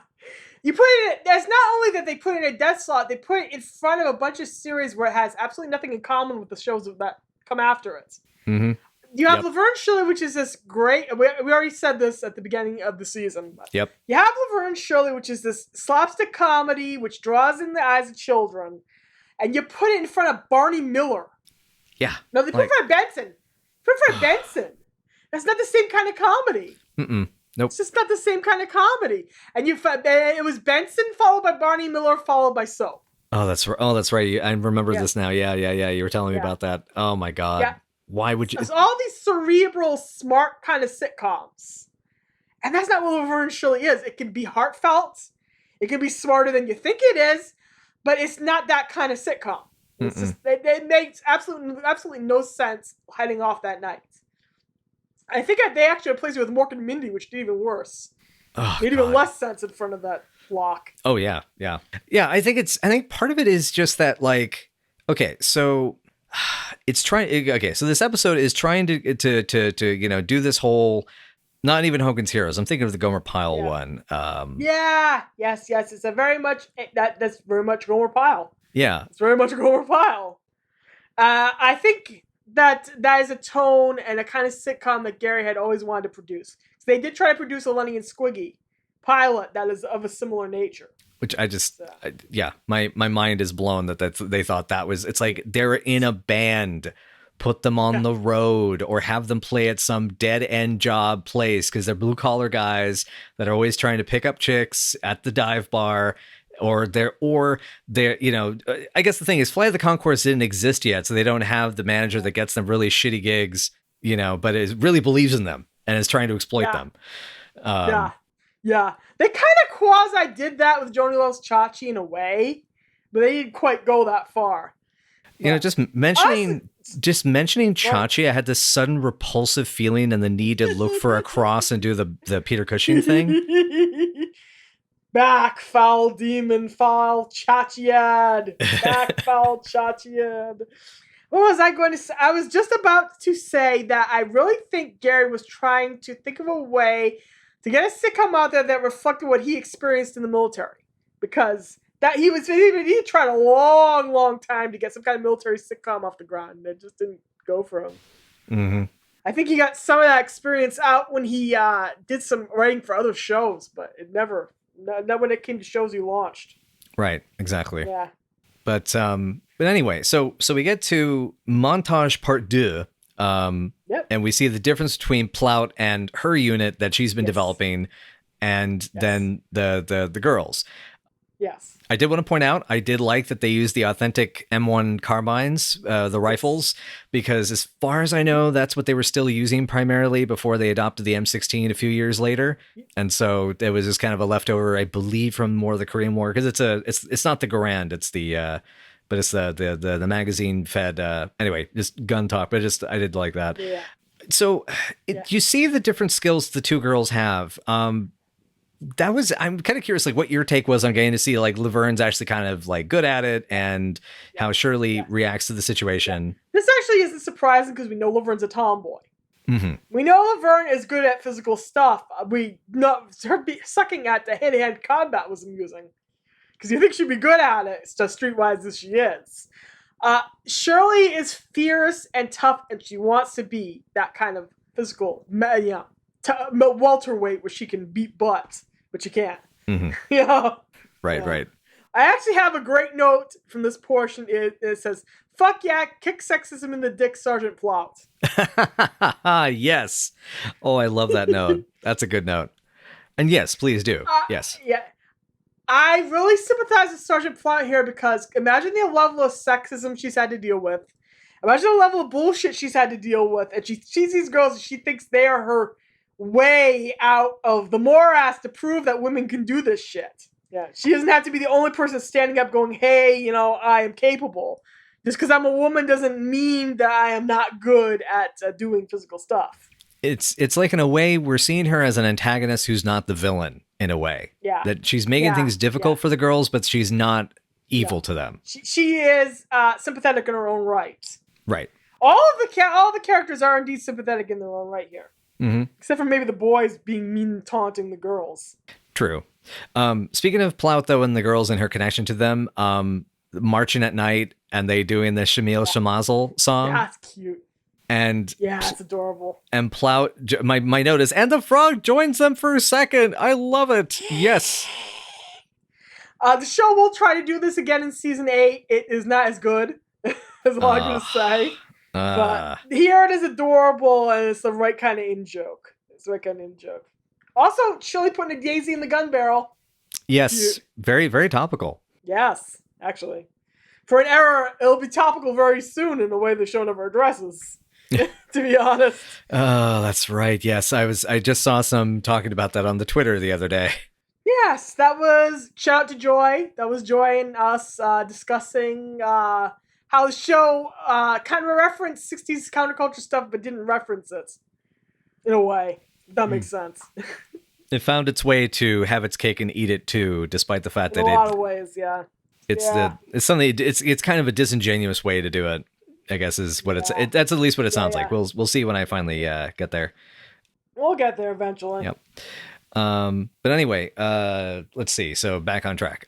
You put it, there's not only that they put it in a death slot, they put it in front of a bunch of series where it has absolutely nothing in common with the shows that come after it. You have Laverne and Shirley, which is this great, we already said this at the beginning of the season. Yep. You have Laverne and Shirley, which is this slapstick comedy, which draws in the eyes of children, and you put it in front of Barney Miller. Yeah. No, they put it in front of Benson. Put it in front of Benson. That's not the same kind of comedy. Nope. It's just not the same kind of comedy. And it was Benson followed by Barney Miller followed by Soap. Oh, that's right. I remember this now. Yeah. You were telling me about that. Oh my God. Yeah. Why would you? It's all these cerebral, smart kind of sitcoms. And that's not what Laverne and Shirley is. It can be heartfelt. It can be smarter than you think it is. But it's not that kind of sitcom. It's just it makes absolutely no sense heading off that night. I think they actually replaced it with Mork and Mindy, which did even worse. Made even less sense in front of that block. Oh yeah. I think part of it is just that, like, okay, so it's trying. Okay, so this episode is trying to do this whole. Not even Hogan's Heroes. I'm thinking of the Gomer Pyle one. Yes. It's a very much that's very much Gomer Pyle. Yeah, it's very much Gomer Pyle. I think that is a tone and a kind of sitcom that Gary had always wanted to produce. So they did try to produce a Lenny and Squiggy pilot that is of a similar nature. Which my mind is blown that they thought that was. It's like they're in a band. Put them on the road or have them play at some dead end job place because they're blue collar guys that are always trying to pick up chicks at the dive bar or they're I guess the thing is Flight of the Conchords didn't exist yet. So they don't have the manager that gets them really shitty gigs, but it really believes in them and is trying to exploit them. Yeah. They kind of quasi did that with Joni Loves Chachi in a way, but they didn't quite go that far. Just mentioning Chachi, I had this sudden repulsive feeling and the need to look for a cross and do the Peter Cushing thing. Back, foul demon, foul Chachiad. Back, foul Chachiad. What was I going to say? I was just about to say that I really think Gary was trying to think of a way to get a sitcom out there that reflected what he experienced in the military. Because he tried a long time to get some kind of military sitcom off the ground, and it just didn't go for him. Mm-hmm. I think he got some of that experience out when he did some writing for other shows, but it never, not when it came to shows he launched. Right, exactly. Yeah. But anyway, so we get to montage part 2. And we see the difference between Plout and her unit that she's been developing, and then the girls. Yes. I did want to point out, I did like that they used the authentic M1 carbines, the rifles, because as far as I know, that's what they were still using primarily before they adopted the M16 a few years later. And so it was just kind of a leftover, I believe, from more of the Korean War, because it's not the Garand, it's but it's the magazine fed, anyway, just gun talk, but I did like that. Yeah. So you see the different skills the two girls have. I'm kind of curious, like, what your take was on getting to see, like, Laverne's actually kind of, like, good at it and how Shirley reacts to the situation. This actually isn't surprising because we know Laverne's a tomboy. Mm-hmm. We know Laverne is good at physical stuff. Her sucking at the hand-to-hand combat was amusing. Because you think she'd be good at it, it's just streetwise as she is. Shirley is fierce and tough, and she wants to be that kind of physical, welterweight where she can beat butt. But you can't. Mm-hmm. Right. I actually have a great note from this portion. It says, "Fuck yeah, kick sexism in the dick, Sergeant Plout." Yes. Oh, I love that note. That's a good note. And yes, please do. Yes. Yeah. I really sympathize with Sergeant Plout here because imagine the level of sexism she's had to deal with. Imagine the level of bullshit she's had to deal with. And she sees these girls and she thinks they are her way out of the morass to prove that women can do this shit. Yeah, she doesn't have to be the only person standing up going, "Hey, I am capable." Just because I'm a woman doesn't mean that I am not good at doing physical stuff. It's like, in a way, we're seeing her as an antagonist who's not the villain, in a way. Yeah. That she's making things difficult for the girls, but she's not evil to them. She is sympathetic in her own right. Right. All the characters are indeed sympathetic in their own right here. Mm-hmm. Except for maybe the boys being mean and taunting the girls. True. Speaking of Plout, though, and the girls and her connection to them, marching at night and they doing the Shamil Shamazel song. That's cute. And it's adorable. And Plout, my note is, and the frog joins them for a second. I love it. Yes. The show will try to do this again in season 8. It is not as good, as all I'm going to say. But here it is adorable, and it's the right kind of in-joke. Also, Shirley putting a daisy in the gun barrel. Yes, very, very topical. Yes, actually. For an era, it'll be topical very soon in a way the show never addresses, to be honest. Oh, that's right. Yes, I just saw some talking about that on the Twitter the other day. Yes, that was, shout out to Joy. That was Joy and us discussing how the show kind of referenced 60s counterculture stuff, but didn't reference it in a way. If that makes sense. It found its way to have its cake and eat it too, despite the fact In that a lot of ways, yeah. it's kind of a disingenuous way to do it. I guess is what that's at least what it sounds like. We'll see when I finally get there. We'll get there eventually. Yep. But anyway, let's see. So back on track.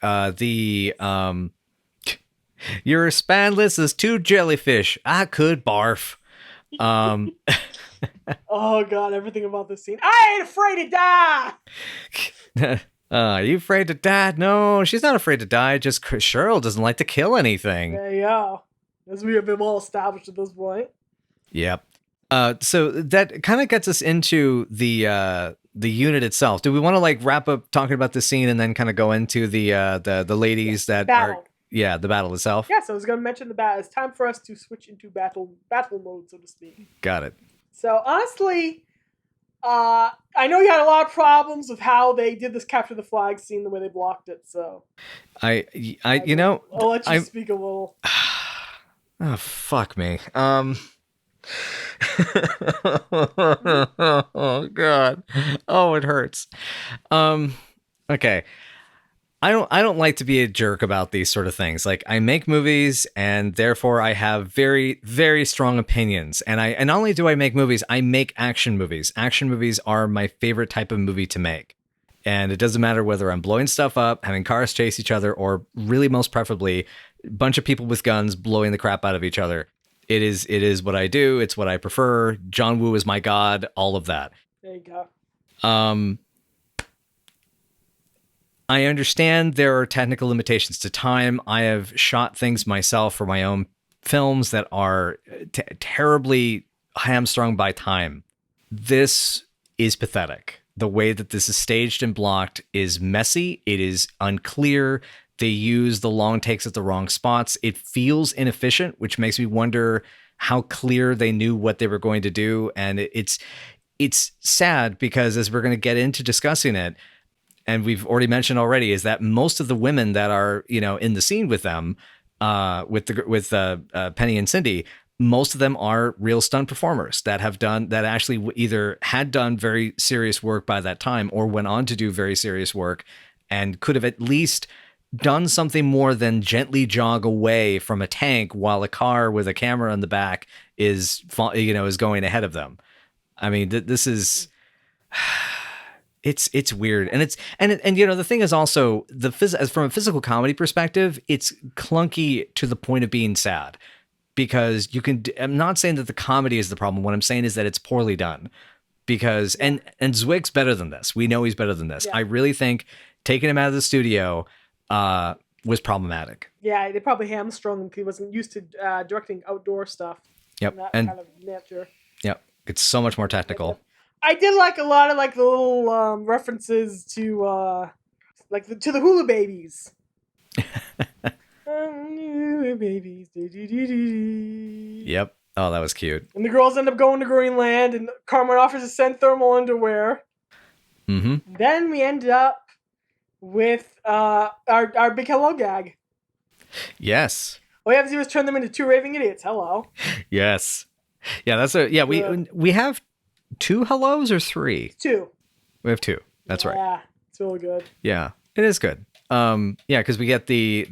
You're as spineless as two jellyfish. I could barf. Oh god, everything about this scene. I ain't afraid to die. Are you afraid to die? No, she's not afraid to die. Just Cheryl doesn't like to kill anything. There you go. As we have been well established at this point. Yep. So that kind of gets us into the unit itself. Do we want to like wrap up talking about the scene and then kind of go into the ladies that battle. are the battle itself? Yes, I was going to mention the battle. It's time for us to switch into battle mode, so to speak. Got it. So honestly, I know you had a lot of problems with how they did this capture the flag scene, the way they blocked it. So I'll let you speak a little. Oh, fuck me. Oh god. Oh, it hurts. Okay. I don't like to be a jerk about these sort of things. Like, I make movies and therefore I have very, very strong opinions. And not only do I make movies, I make action movies. Action movies are my favorite type of movie to make. And it doesn't matter whether I'm blowing stuff up, having cars chase each other, or really most preferably a bunch of people with guns blowing the crap out of each other. It is what I do. It's what I prefer. John Woo is my god. All of that. There you go. I understand there are technical limitations to time. I have shot things myself for my own films that are terribly hamstrung by time. This is pathetic. The way that this is staged and blocked is messy. It is unclear. They use the long takes at the wrong spots. It feels inefficient, which makes me wonder how clear they knew what they were going to do. And it's sad because as we're going to get into discussing it, and we've already mentioned already, is that most of the women that are, in the scene with them, with Penny and Cindy, most of them are real stunt performers that actually either had done very serious work by that time or went on to do very serious work and could have at least done something more than gently jog away from a tank while a car with a camera in the back is going ahead of them. I mean, this is... It's weird, and the thing is also from a physical comedy perspective, it's clunky to the point of being sad, because I'm not saying that the comedy is the problem. What I'm saying is that it's poorly done, because and Zwick's better than this. We know he's better than this. Yeah. I really think taking him out of the studio was problematic. Yeah, they probably hamstrung him because he wasn't used to directing outdoor stuff. Yep, and kind of nature. Yep, it's so much more technical. I did like a lot of like the little references to to the hula babies. Hula babies. Yep. Oh, that was cute. And the girls end up going to Greenland, and Carmen offers to send thermal underwear. Mm-hmm. Then we ended up with our big hello gag. Yes. All we have to do is turn them into two raving idiots. Hello. Yes. Yeah, we have 2 hellos or 3? 2. We have 2. That's right. Yeah, it's really good. Yeah, it is good. Because we get the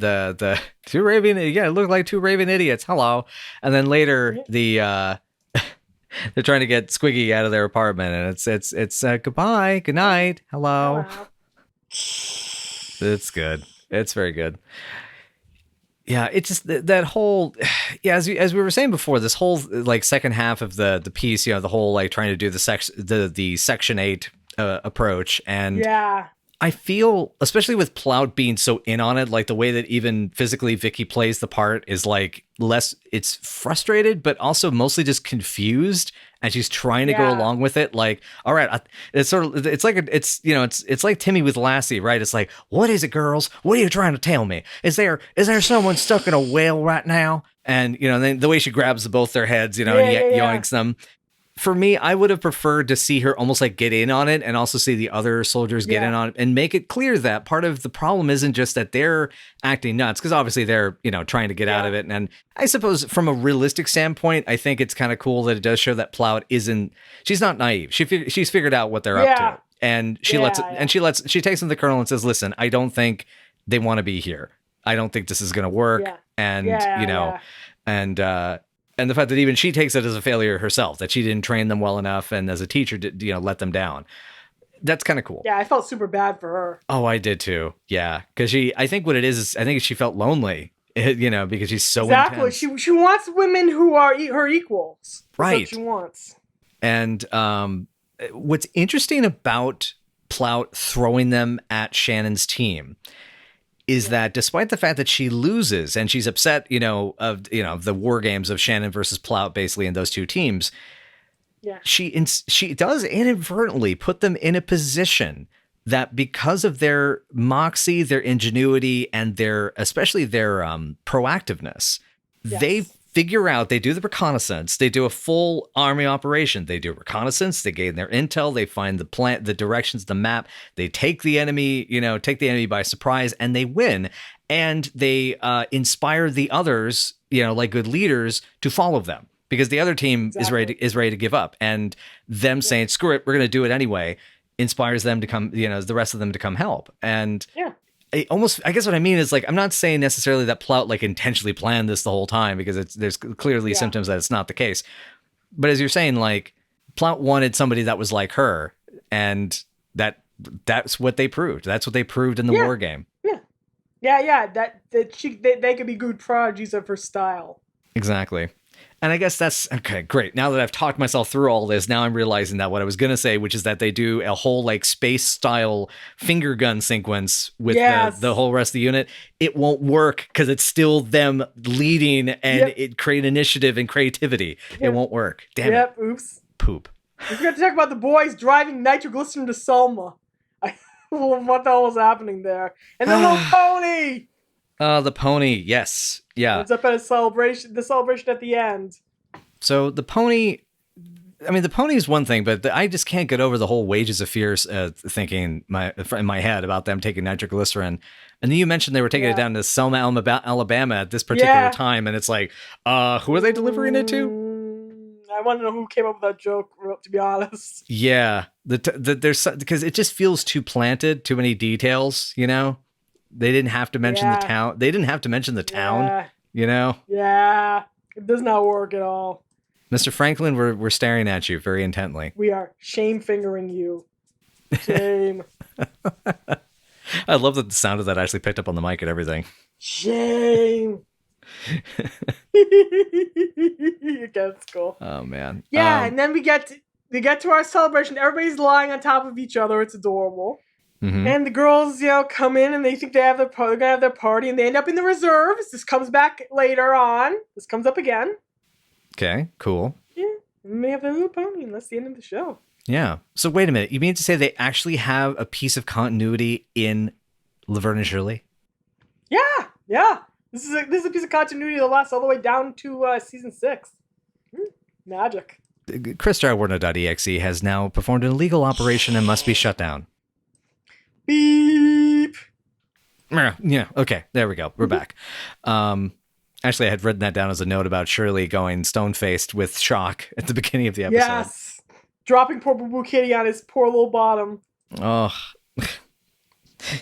2 raving. Yeah, it looked like 2 raving idiots. Hello, and then later they're trying to get Squiggy out of their apartment, and it's goodbye, good night, hello. It's good. It's very good. Yeah, it's just that whole, as we were saying before, this whole like second half of the piece, the whole like trying to do the Section 8 approach, and yeah, I feel, especially with Plout being so in on it, like the way that even physically Vicky plays the part is like less, it's frustrated, but also mostly just confused, and she's trying to go along with it. Like, all right, it's like Timmy with Lassie, right? It's like, what is it, girls? What are you trying to tell me? Is there someone stuck in a whale right now? And then the way she grabs both their heads, and yoinks them. For me, I would have preferred to see her almost like get in on it and also see the other soldiers get in on it and make it clear that part of the problem isn't just that they're acting nuts, because obviously they're, trying to get out of it. And I suppose from a realistic standpoint, I think it's kind of cool that it does show that Plout she's not naive. She's figured out what they're up to. And she she takes them to the colonel and says, listen, I don't think they want to be here. I don't think this is going to work. And, and the fact that even she takes it as a failure herself, that she didn't train them well enough, and as a teacher, let them down. That's kind of cool. Yeah, I felt super bad for her. Oh, I did too. Yeah, because I think what it is I think she felt lonely, because she's so intense. She wants women who are her equals. That's right. what she wants. And what's interesting about Plout throwing them at Shannon's team is that despite the fact that she loses and she's upset, of the war games of Shannon versus Plout, basically in those two teams, she does inadvertently put them in a position that, because of their moxie, their ingenuity, and especially their proactiveness, they figure out, they do the reconnaissance, they do a full army operation, they do reconnaissance, they gain their intel, they find the directions, the map, they take the enemy, by surprise, and they win. And they inspire the others, like good leaders, to follow them, because the other team is ready to give up, and them saying, screw it, we're going to do it anyway, inspires them to come, the rest of them to come help. And I guess what I mean is, like, I'm not saying necessarily that Plout like intentionally planned this the whole time, because there's clearly symptoms that it's not the case. But as you're saying, like, Plout wanted somebody that was like her, and that's what they proved. That's what they proved in the war game. That they could be good prodigies of her style. Exactly. And I guess that's okay. Great. Now that I've talked myself through all this, now I'm realizing that what I was going to say, which is that they do a whole like space style finger gun sequence with the whole rest of the unit. It won't work because it's still them leading and it create initiative and creativity. It won't work. Damn it. Oops. Poop. We forgot to talk about the boys driving nitroglycerin to Selma. What the hell was happening there? And the little pony. The pony, yes. Yeah. Ends up at the celebration at the end. So the pony is one thing, but I just can't get over the whole Wages of Fear thinking in my head about them taking nitroglycerin. And then you mentioned they were taking it down to Selma, Alabama at this particular time, and it's like, who are they delivering it to? I want to know who came up with that joke, to be honest. Yeah. There's because it just feels too planted, too many details, They didn't have to mention the town. They didn't have to mention the town, Yeah, it does not work at all. Mr. Franklin, we're staring at you very intently. We are shame fingering you. Shame. I love that the sound of that actually picked up on the mic and everything. Shame. That's cool. Oh man. Yeah, and then we get to our celebration. Everybody's lying on top of each other. It's adorable. Mm-hmm. And the girls, come in and they think they're gonna have their party, and they end up in the reserves. This comes back later on. This comes up again. Okay, cool. Yeah, and they have their little pony, and that's the end of the show. Yeah. So wait a minute. You mean to say they actually have a piece of continuity in Laverne and Shirley? Yeah. This is a piece of continuity that lasts all the way down to season 6. Magic. Jayawardena.exe has now performed an illegal operation and must be shut down. Beep. Yeah. Okay. There we go. We're back. Actually, I had written that down as a note about Shirley going stone-faced with shock at the beginning of the episode. Yes. Dropping poor Boo Boo Kitty on his poor little bottom. Oh.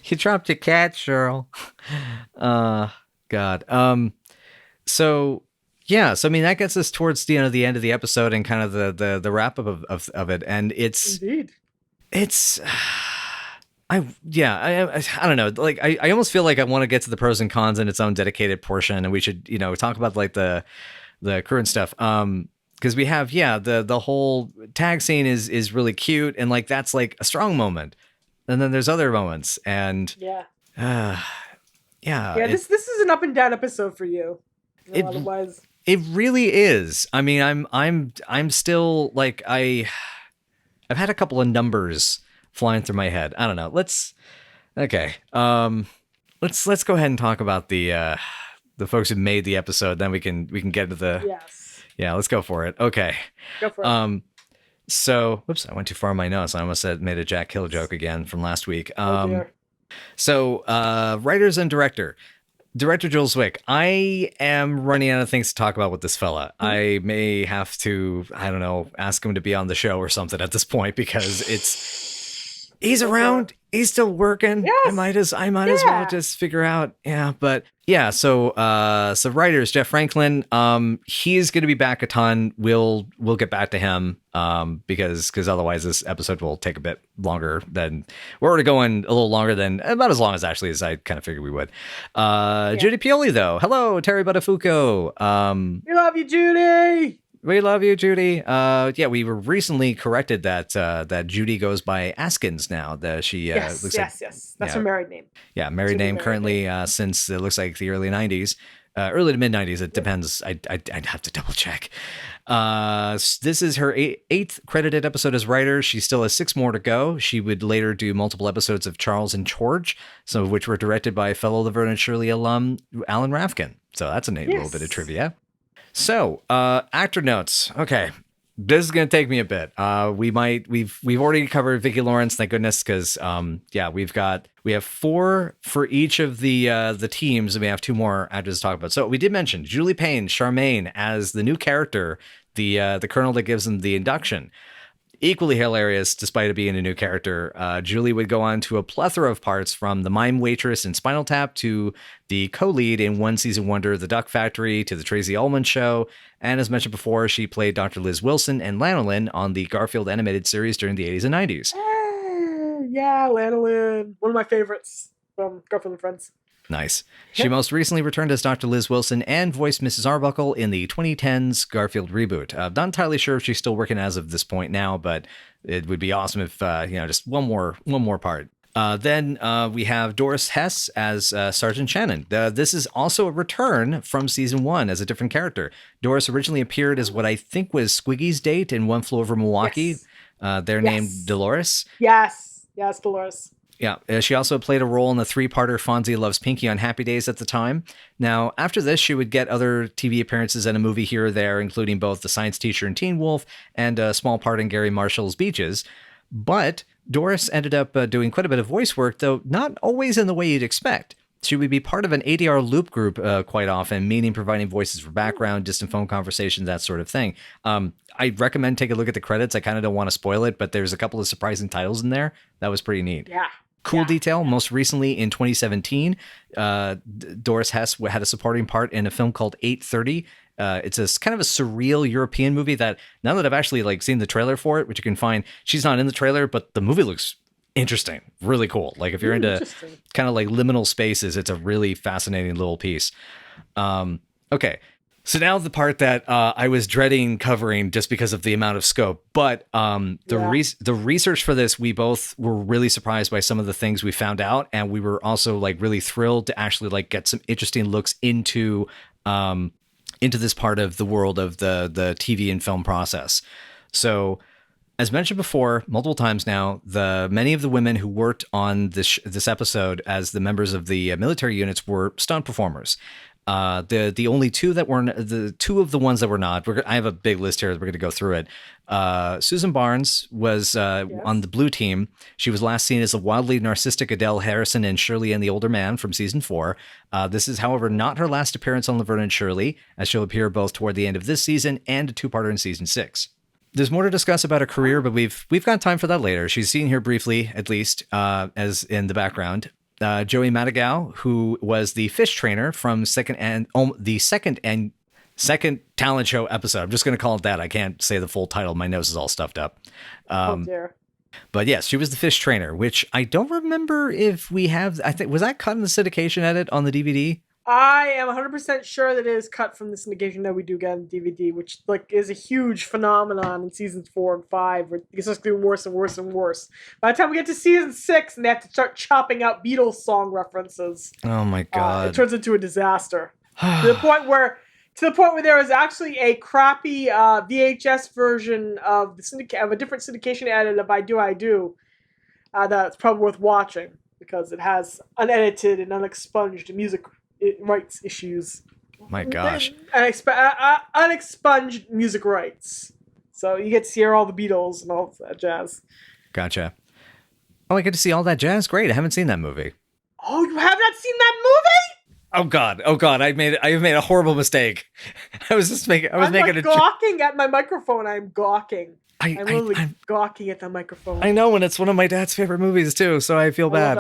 You dropped your cat, Cheryl. God. So I mean, that gets us towards the end of the episode and kind of the wrap up of it. And it's I don't know. Like I almost feel like I want to get to the pros and cons in its own dedicated portion, and we should talk about like the current stuff. Because we have the whole tag scene is really cute, and like that's like a strong moment, and then there's other moments, and this is an up and down episode for you. Otherwise, it really is. I mean, I'm still like I've had a couple of numbers flying through my head. I don't know. Let's go ahead and talk about the folks who made the episode. Then we can get into the let's go for it. Okay. Go for it. So, whoops, I went too far in my notes. I almost made a Jack Hill joke again from last week. Oh dear. So, writers and director. Director Joel Zwick, I am running out of things to talk about with this fella. I may have to, I don't know, ask him to be on the show or something at this point because he's around, he's still working. Yes. I might as well just figure out. Yeah, but yeah, so writers, Jeff Franklin, he's going to be back a ton. We'll get back to him because otherwise this episode will take a bit longer than we're already going a little longer than about as long as actually as I kind of figured we would. Judy Pioli though. Hello, Terry Buttafuoco. We love you, Judy. We love you, Judy. Yeah, we were recently corrected that Judy goes by Askins now. Yes. That's her married name. Yeah, married name currently since it looks like the early 90s. Early to mid 90s. It depends. I'd have to double check. This is her eighth credited episode as writer. She still has 6 more to go. She would later do multiple episodes of Charles and George, some of which were directed by fellow Laverne and Shirley alum Alan Rafkin. So that's a neat little bit of trivia. So, actor notes. Okay, this is gonna take me a bit. We've already covered Vicki Lawrence, thank goodness, because we have 4 for each of the teams, and we have 2 more actors to talk about. So we did mention Julie Payne, Charmaine, as the new character, the colonel that gives them the induction. Equally hilarious, despite it being a new character. Julie would go on to a plethora of parts, from the mime waitress in Spinal Tap to the co-lead in One Season Wonder, The Duck Factory, to The Tracy Ullman Show. And as mentioned before, she played Dr. Liz Wilson and Lanolin on the Garfield animated series during the 80s and 90s. Yeah, Lanolin. One of my favorites from Garfield and Friends. Nice. She most recently returned as Dr. Liz Wilson and voiced Mrs. Arbuckle in the 2010s Garfield reboot. Not entirely sure if she's still working as of this point now, but it would be awesome if just one more part. Then we have Doris Hess as Sergeant Shannon. This is also a return from season 1 as a different character. Doris originally appeared as what I think was Squiggy's date in One Flew Over Milwaukee. Yes. They're named Dolores. Yes, Dolores. Yeah, she also played a role in the 3-parter Fonzie Loves Pinky on Happy Days at the time. Now, after this, she would get other TV appearances and a movie here or there, including both The Science Teacher in Teen Wolf and a small part in Gary Marshall's Beaches. But Doris ended up doing quite a bit of voice work, though not always in the way you'd expect. She would be part of an ADR loop group quite often, meaning providing voices for background, distant phone conversations, that sort of thing. I recommend take a look at the credits. I kind of don't want to spoil it, but there's a couple of surprising titles in there. That was pretty neat. Yeah. Cool detail, most recently in 2017, Doris Hess had a supporting part in a film called 8:30. It's a kind of a surreal European movie that, now that I've actually seen the trailer for it, which you can find, she's not in the trailer, but the movie looks interesting, really cool. Like if you're into kind of like liminal spaces, it's a really fascinating little piece. Okay. So now the part that I was dreading covering just because of the amount of scope, but the research for this, we both were really surprised by some of the things we found out, and we were also really thrilled to actually get some interesting looks into this part of the world of the TV and film process. So, as mentioned before, multiple times now, many of the women who worked on this episode as the members of the military units were stunt performers. The only 2 that were the 2 of the ones that were not. I have a big list here. We're going to go through it. Susan Barnes was on the blue team. She was last seen as a wildly narcissistic Adele Harrison in Shirley and the Older Man from season 4. This is, however, not her last appearance on Laverne and Shirley, as she'll appear both toward the end of this season and a 2-parter in season 6. There's more to discuss about her career, but we've got time for that later. She's seen here briefly, at least, as in the background. Joey Madigal, who was the fish trainer from the second talent show episode. I'm just going to call it that. I can't say the full title. My nose is all stuffed up. But yes, she was the fish trainer, which I don't remember if we have. I think, was that cut in the syndication edit on the DVD? I am 100% sure that it is cut from the syndication that we do get on DVD, which is a huge phenomenon in seasons 4 and 5, where it gets us doing worse and worse and worse. By the time we get to season 6, and they have to start chopping out Beatles song references, oh my god, it turns into a disaster. to the point where there was actually a crappy VHS version of a different syndication edit of I Do. That's probably worth watching because it has unedited and unexpunged music rights issues. My gosh. Unexpunged music rights. So you get to hear all the Beatles and all that jazz. Gotcha. Oh, I get to see all that jazz. Great. I haven't seen that movie. Oh, you have not seen that movie? Oh God. I have made a horrible mistake. I was making a gawking at my microphone. I'm gawking. I'm literally I'm gawking at the microphone. I know, and it's one of my dad's favorite movies too, so I feel bad.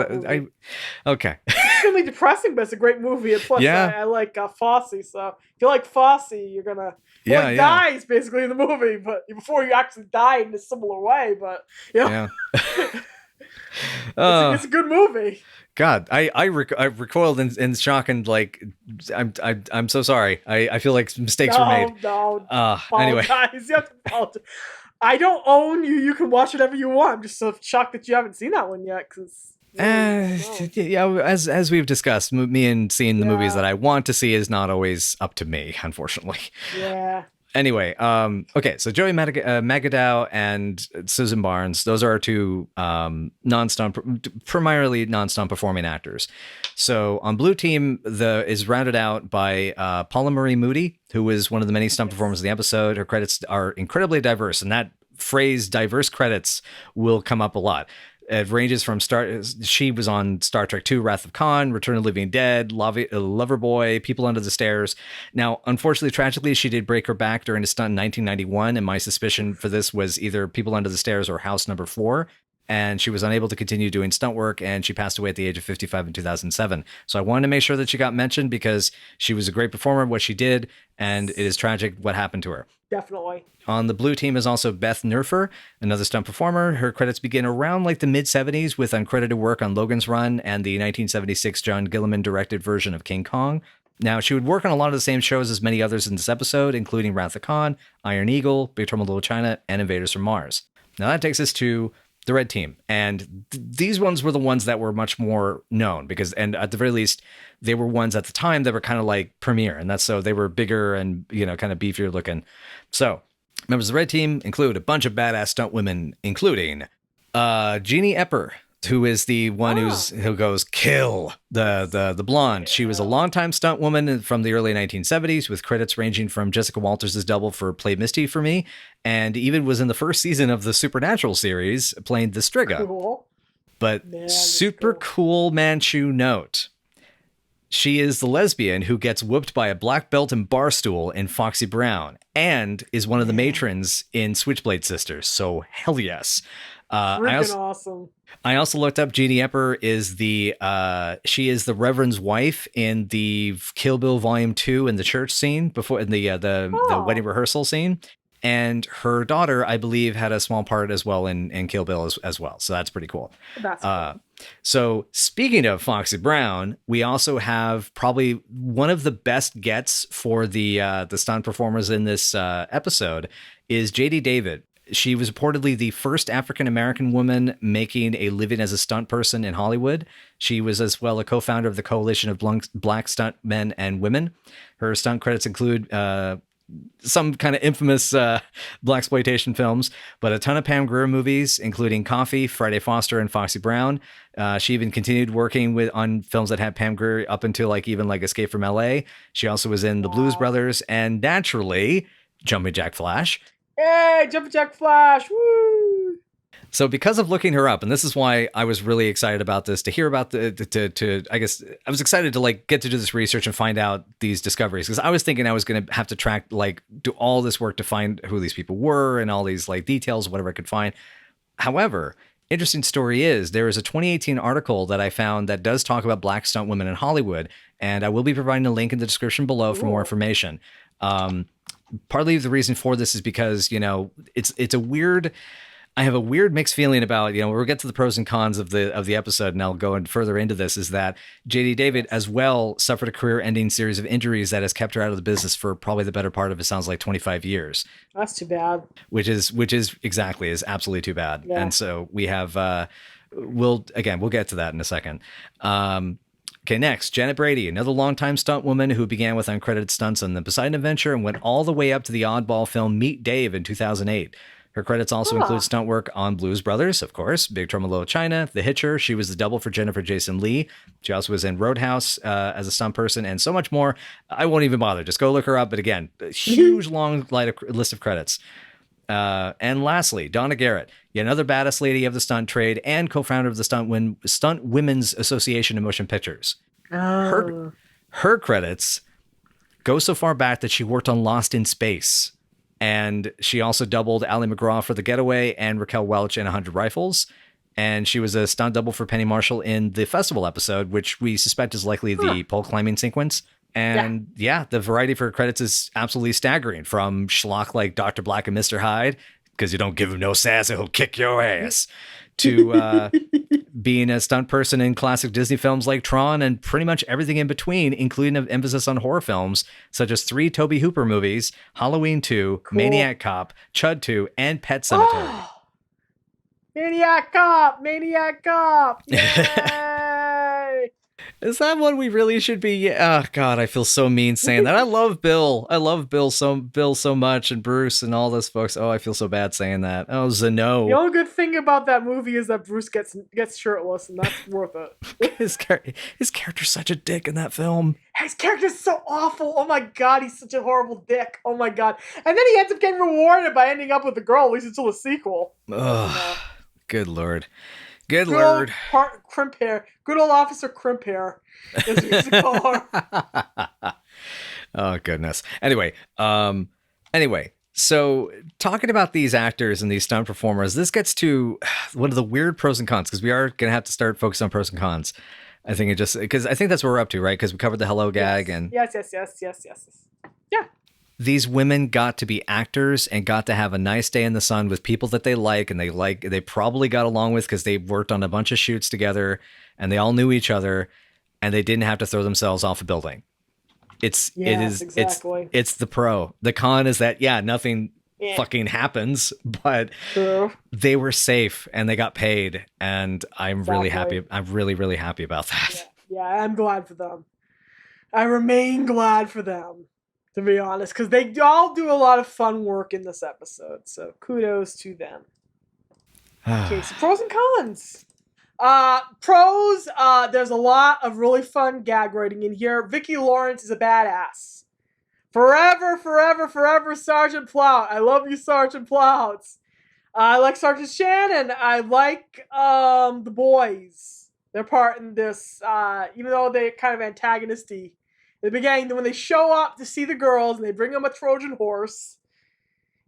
Okay. It's really depressing, but it's a great movie. And plus, I like Fosse, so if you like Fosse, you're gonna dies basically in the movie, but before you actually die in a similar way. But it's a good movie. God, I recoiled in shock and like I'm so sorry. I feel like mistakes were made. Anyway, you have to apologize. I don't own you. You can watch whatever you want. I'm just so shocked that you haven't seen that one yet. As we've discussed, me and seeing the movies that I want to see is not always up to me, unfortunately. Yeah. Anyway, okay, so Joey Magadow and Susan Barnes, those are our two primarily non-stunt performing actors. So on Blue Team, is rounded out by Paula Marie Moody, who is one of the many stunt performers in the episode. Her credits are incredibly diverse, and that phrase "diverse credits" will come up a lot. It ranges from she was on Star Trek II, Wrath of Khan, Return of the Living Dead, Loverboy, People Under the Stairs. Now, unfortunately, tragically, she did break her back during a stunt in 1991, and my suspicion for this was either People Under the Stairs or House Number 4. And she was unable to continue doing stunt work, and she passed away at the age of 55 in 2007. So I wanted to make sure that she got mentioned because she was a great performer at what she did, and it is tragic what happened to her. Definitely. On the Blue Team is also Beth Nerfer, another stunt performer. Her credits begin around like the mid-70s with uncredited work on Logan's Run and the 1976 John Gilliman directed version of King Kong. Now, she would work on a lot of the same shows as many others in this episode, including Wrath of Khan, Iron Eagle, Big Trouble in Little China, and Invaders from Mars. Now that takes us to the Red Team, and these ones were the ones that were much more known and at the very least, they were ones at the time that were kind of like premiere, and that's so they were bigger and kind of beefier looking. So members of the Red Team include a bunch of badass stunt women, including Jeannie Epper, who is the one who goes kill the blonde. She was a longtime stunt woman from the early 1970s with credits ranging from Jessica Walters' double for Play Misty for Me, and even was in the first season of the Supernatural series playing the Striga. Cool. But super cool Manchu note. She is the lesbian who gets whooped by a black belt and barstool in Foxy Brown and is one of the matrons in Switchblade Sisters. So hell yes. Awesome. I also looked up Jeannie Epper is she is the Reverend's wife in the Kill Bill Volume 2 in the church scene before in the wedding rehearsal scene. And her daughter, I believe, had a small part as well in Kill Bill as well. So that's pretty cool. That's cool. So speaking of Foxy Brown, we also have probably one of the best gets for the stunt performers in this episode is JD David. She was reportedly the first African-American woman making a living as a stunt person in Hollywood. She was as well a co-founder of the Coalition of Black Stunt Men and Women. Her stunt credits include some kind of infamous blaxploitation films, but a ton of Pam Grier movies, including Coffee, Friday Foster, and Foxy Brown. She even continued working on films that had Pam Grier up until even Escape from L.A. She also was in The Blues Brothers and naturally Jumping Jack Flash. Hey, Jumping Jack Flash! Woo! So because of looking her up, and this is why I was really excited about this, to hear about I guess I was excited to get to do this research and find out these discoveries, because I was thinking I was going to have to do all this work to find who these people were and all these details, whatever I could find. However, interesting story is there is a 2018 article that I found that does talk about black stunt women in Hollywood, and I will be providing a link in the description below for more information. Partly the reason for this is because, it's a weird, I have a weird mixed feeling about, we'll get to the pros and cons of the episode, and I'll go in further into this, is that JD David as well suffered a career-ending series of injuries that has kept her out of the business for probably the better part of, it sounds like, 25 years. That's too bad. Which is absolutely too bad. Yeah. And so we have, we'll get to that in a second. Okay, next, Janet Brady, another longtime stunt woman who began with uncredited stunts on the Poseidon Adventure and went all the way up to the oddball film Meet Dave in 2008. Her credits also include stunt work on Blues Brothers, of course, Big Trouble in Little China, The Hitcher. She was the double for Jennifer Jason Leigh. She also was in Roadhouse as a stunt person and so much more. I won't even bother. Just go look her up. But again, a huge, long list of credits. And lastly, Donna Garrett, yet another badass lady of the stunt trade and co-founder of the Stunt Women's Association of Motion Pictures. Oh. Her credits go so far back that she worked on Lost in Space. And she also doubled Ally McGraw for The Getaway and Raquel Welch in 100 Rifles. And she was a stunt double for Penny Marshall in the festival episode, which we suspect is likely the pole climbing sequence. And the variety of her credits is absolutely staggering, from schlock like Dr. Black and Mr. Hyde, because you don't give him no sass and he'll kick your ass, to being a stunt person in classic Disney films like Tron and pretty much everything in between, including an emphasis on horror films such as 3 Tobe Hooper movies, Halloween 2, Maniac Cop, Chud 2, and Pet Sematary. Maniac Cop! Yay! Is that what we really should be? Oh God, I feel so mean saying that. I love Bill. I love Bill so much, and Bruce and all those folks. Oh, I feel so bad saying that. Oh, Zeno. The only good thing about that movie is that Bruce gets shirtless, and that's worth it. His character's such a dick in that film. His character's so awful. Oh my god, he's such a horrible dick. Oh my god. And then he ends up getting rewarded by ending up with the girl, at least until the sequel. Ugh. Good Lord. Good Good Lord. Crimp hair. Good old Officer Crimp hair, as we used to call her. Oh goodness. Anyway, so talking about these actors and these stunt performers, this gets to one of the weird pros and cons, because we are going to have to start focusing on pros and cons. I think because I think that's what we're up to, right? Because we covered the hello gag and yes. Yeah. These women got to be actors and got to have a nice day in the sun with people that they like, and they probably got along with because they worked on a bunch of shoots together and they all knew each other, and they didn't have to throw themselves off a building. It's the pro. The con is that nothing fucking happens, but they were safe and they got paid, and I'm really happy. I'm really, really happy about that. Yeah, I'm glad for them. I remain glad for them, to be honest, because they all do a lot of fun work in this episode. So kudos to them. Okay, so pros and cons. Pros, there's a lot of really fun gag writing in here. Vicki Lawrence is a badass. Forever, Sergeant Plout. I love you, Sergeant Plout. I like Sergeant Shannon. I like the boys. Their part in this, even though they're kind of antagonistic. In the beginning, when they show up to see the girls and they bring them a Trojan horse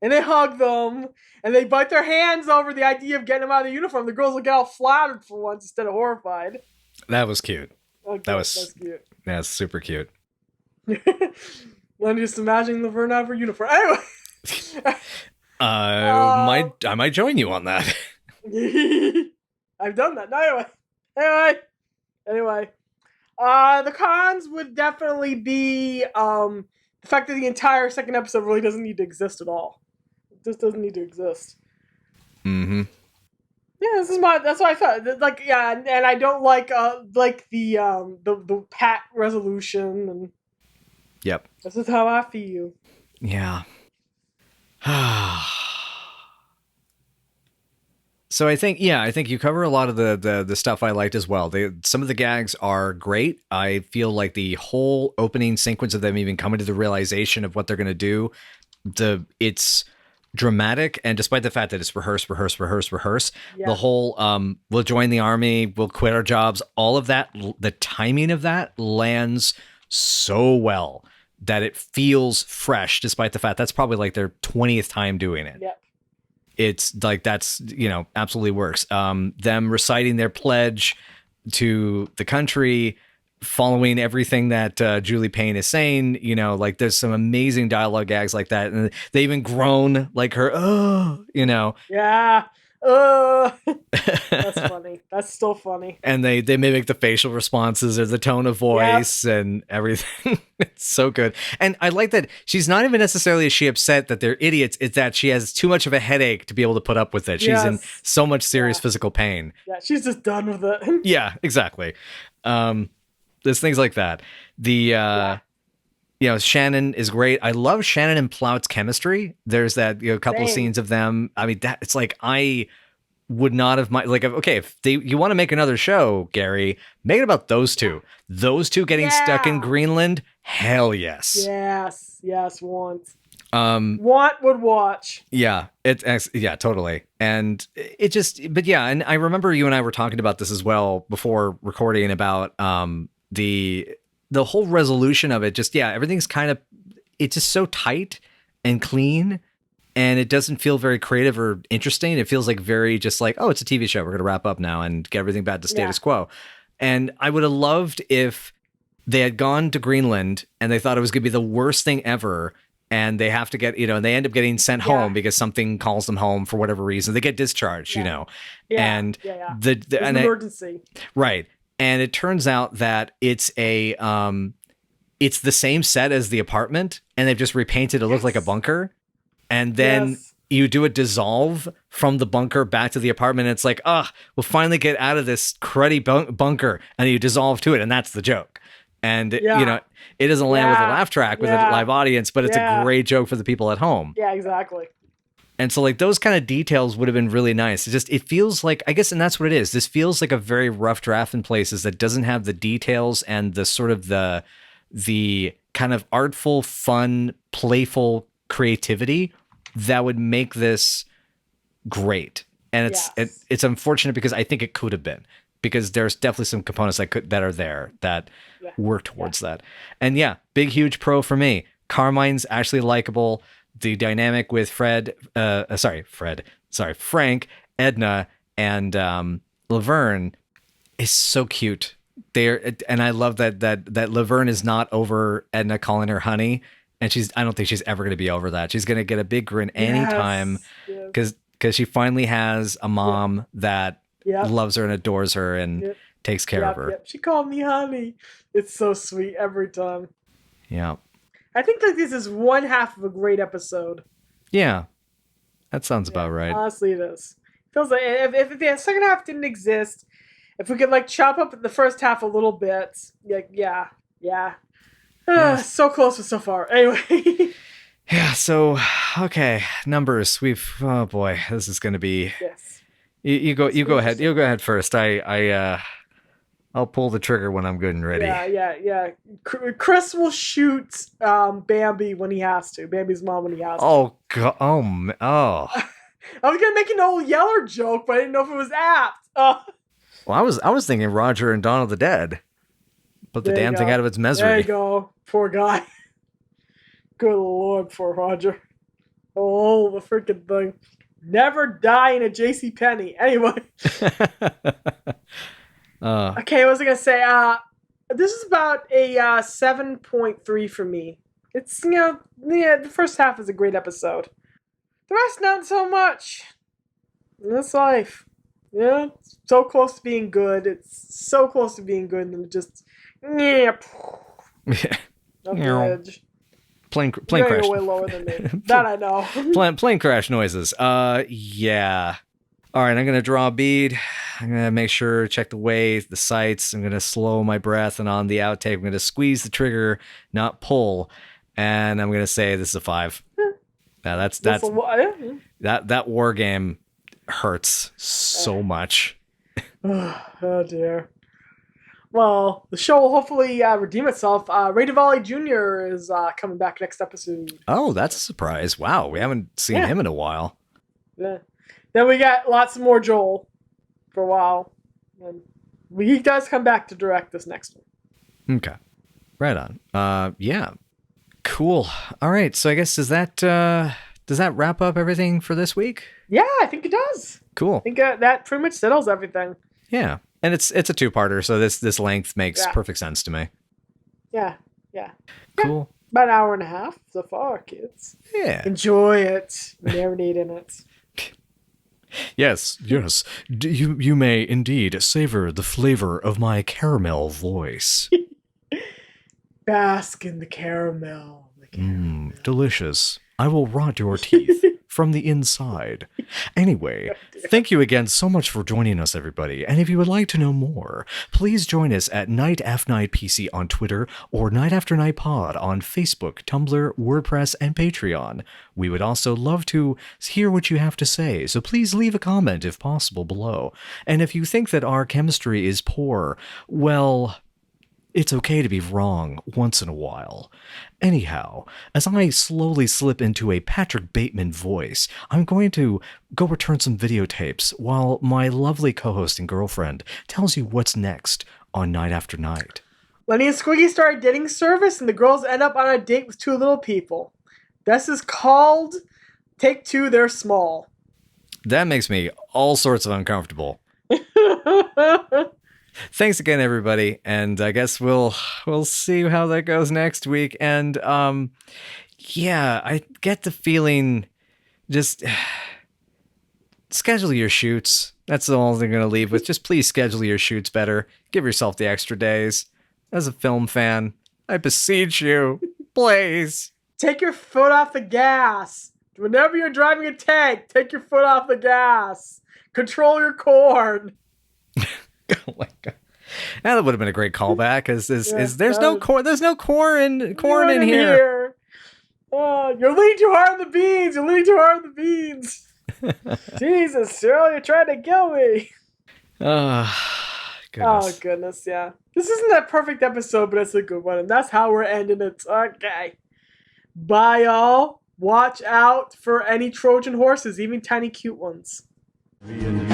and they hug them and they bite their hands over the idea of getting them out of the uniform, the girls will get all flattered for once instead of horrified. That was cute. Okay, that's cute. That's super cute. I'm just imagining Laverne out of her uniform. Anyway. I might join you on that. I've done that. No, anyway. The cons would definitely be the fact that the entire second episode really doesn't need to exist at all. It just doesn't need to exist. Mm-hmm. Yeah, that's what I thought. Like, yeah, and I don't like the pat resolution, and yep. This is how I feel. Yeah. So I think you cover a lot of the stuff I liked as well. Some of the gags are great. I feel like the whole opening sequence of them even coming to the realization of what they're going to do, it's dramatic, and despite the fact that it's rehearse, the whole we'll join the army, we'll quit our jobs, all of that, the timing of that lands so well that it feels fresh, despite the fact that's probably like their 20th time doing it. Yep. It's like, that's, absolutely works. Them reciting their pledge to the country, following everything that Julie Payne is saying, like there's some amazing dialogue gags like that. And they even groan like her, Yeah. That's funny. That's still funny. And they mimic the facial responses or the tone of voice and everything. It's so good. And I like that she's not even necessarily is she upset that they're idiots. It's that she has too much of a headache to be able to put up with it. She's in so much serious physical pain. Yeah, she's just done with it. Yeah, exactly. There's things like that. Shannon is great. I love Shannon and Plout's chemistry. There's that couple of scenes of them. I mean, it's like I would not have okay, if you want to make another show, Gary, make it about those two. Those two getting stuck in Greenland. Hell yes. Yes, once. Would watch. Yeah, yeah, totally. And it just, but yeah, and I remember you and I were talking about this as well before recording about the whole resolution of it. Just, yeah, everything's kind of, it's just so tight and clean, and it doesn't feel very creative or interesting. It feels like very just like, oh, it's a TV show. We're going to wrap up now and get everything back to status quo. And I would have loved if they had gone to Greenland and they thought it was going to be the worst thing ever. And they have to get, and they end up getting sent home because something calls them home for whatever reason. They get discharged, and the an emergency. Right. And it turns out that it's it's the same set as the apartment, and they've just repainted it to look like a bunker. And then you do a dissolve from the bunker back to the apartment. And it's like, we'll finally get out of this cruddy bunker, and you dissolve to it. And that's the joke. And, it doesn't land with a laugh track with a live audience, but it's a great joke for the people at home. Yeah, exactly. And so, like, those kind of details would have been really nice. It feels like, I guess, and that's what it is. This feels like a very rough draft in places that doesn't have the details and the sort of the kind of artful, fun, playful creativity that would make this great. And it's unfortunate because I think it could have been. Because there's definitely some components that are there that work towards that. And big, huge pro for me. Carmine's actually likable. The dynamic with Frank, Edna, and Laverne is so cute. And I love that Laverne is not over Edna calling her honey. And I don't think she's ever going to be over that. She's going to get a big grin anytime because she finally has a mom that loves her and adores her and takes care of her. She called me honey. It's so sweet every time. Yeah. I think that this is one half of a great episode. Yeah. That sounds about right. Honestly, it is. Feels like if the second half didn't exist, if we could chop up the first half a little bit, so close but so far. Anyway. Yeah. So, okay. Numbers. Oh boy, this is going to be. Yes. You go ahead. You go ahead first. I'll pull the trigger when I'm good and ready. Yeah. Chris will shoot Bambi when he has to. Bambi's mom when he has to. Oh god. Oh. I was gonna make an old Yeller joke, but I didn't know if it was apt. Oh. Well, I was thinking Roger and Dawn of the Dead. Put the damn thing out of its misery. There you go. Poor guy. Good Lord, poor Roger. Oh, the freaking thing. Never die in a JCPenney. Anyway. Okay, what was I going to say? This is about a 7.3 for me. It's, the first half is a great episode. The rest, not so much. That's life. Yeah, it's so close to being good. It's so close to being good, and just, edge. Plane crash. Way lower than me. That I know. Plane crash noises. Yeah. All right, I'm going to draw a bead. I'm going to make sure, check the weight, the sights. I'm going to slow my breath, and on the outtake, I'm going to squeeze the trigger, not pull. And I'm going to say this is a 5. Now that war game hurts so much. Oh dear. Well, the show will hopefully redeem itself. Ray Duvall Jr. is coming back next episode. Oh, that's a surprise. Wow, we haven't seen him in a while. Yeah. Then we got lots more Joel for a while. And he does come back to direct this next one. Okay. Right on. Yeah. Cool. All right, so I guess does that wrap up everything for this week? Yeah, I think it does. Cool. I think that pretty much settles everything. Yeah. And it's a 2-parter, so this length makes perfect sense to me. Yeah. Cool. About an hour and a half so far, kids. Yeah. Enjoy it. Marinate in it. Yes. You may indeed savor the flavor of my caramel voice. Bask in the caramel. Delicious. I will rot your teeth from the inside. Anyway, thank you again so much for joining us, everybody. And if you would like to know more, please join us at Night After Night PC on Twitter or Night After Night Pod on Facebook, Tumblr, WordPress, and Patreon. We would also love to hear what you have to say, so please leave a comment if possible below. And if you think that our chemistry is poor, well, It's okay to be wrong once in a while. Anyhow, as I slowly slip into a Patrick Bateman voice, I'm going to go return some videotapes while my lovely co-host and girlfriend tells you what's next on Night After Night. Lenny and Squiggy start a dating service, and the girls end up on a date with two little people. This is called Take Two, They're Small. That makes me all sorts of uncomfortable. Thanks again, everybody, and I guess we'll see how that goes next week. And yeah, I get the feeling just schedule your shoots. That's the only thing I'm going to leave with. Just please schedule your shoots better. Give yourself the extra days. As a film fan, I beseech you, please. Take your foot off the gas. Whenever you're driving a tank, take your foot off the gas. Control your corn. Oh my god, that would have been a great callback. There's no corn in here. You're leaning too hard on the beans. You're leaning too hard on the beans. Jesus, Shirley, you're trying to kill me. Goodness. Oh goodness, yeah. This isn't that perfect episode, but it's a good one, and that's how we're ending it. Okay. Bye, y'all. Watch out for any Trojan horses, even tiny cute ones. Me and you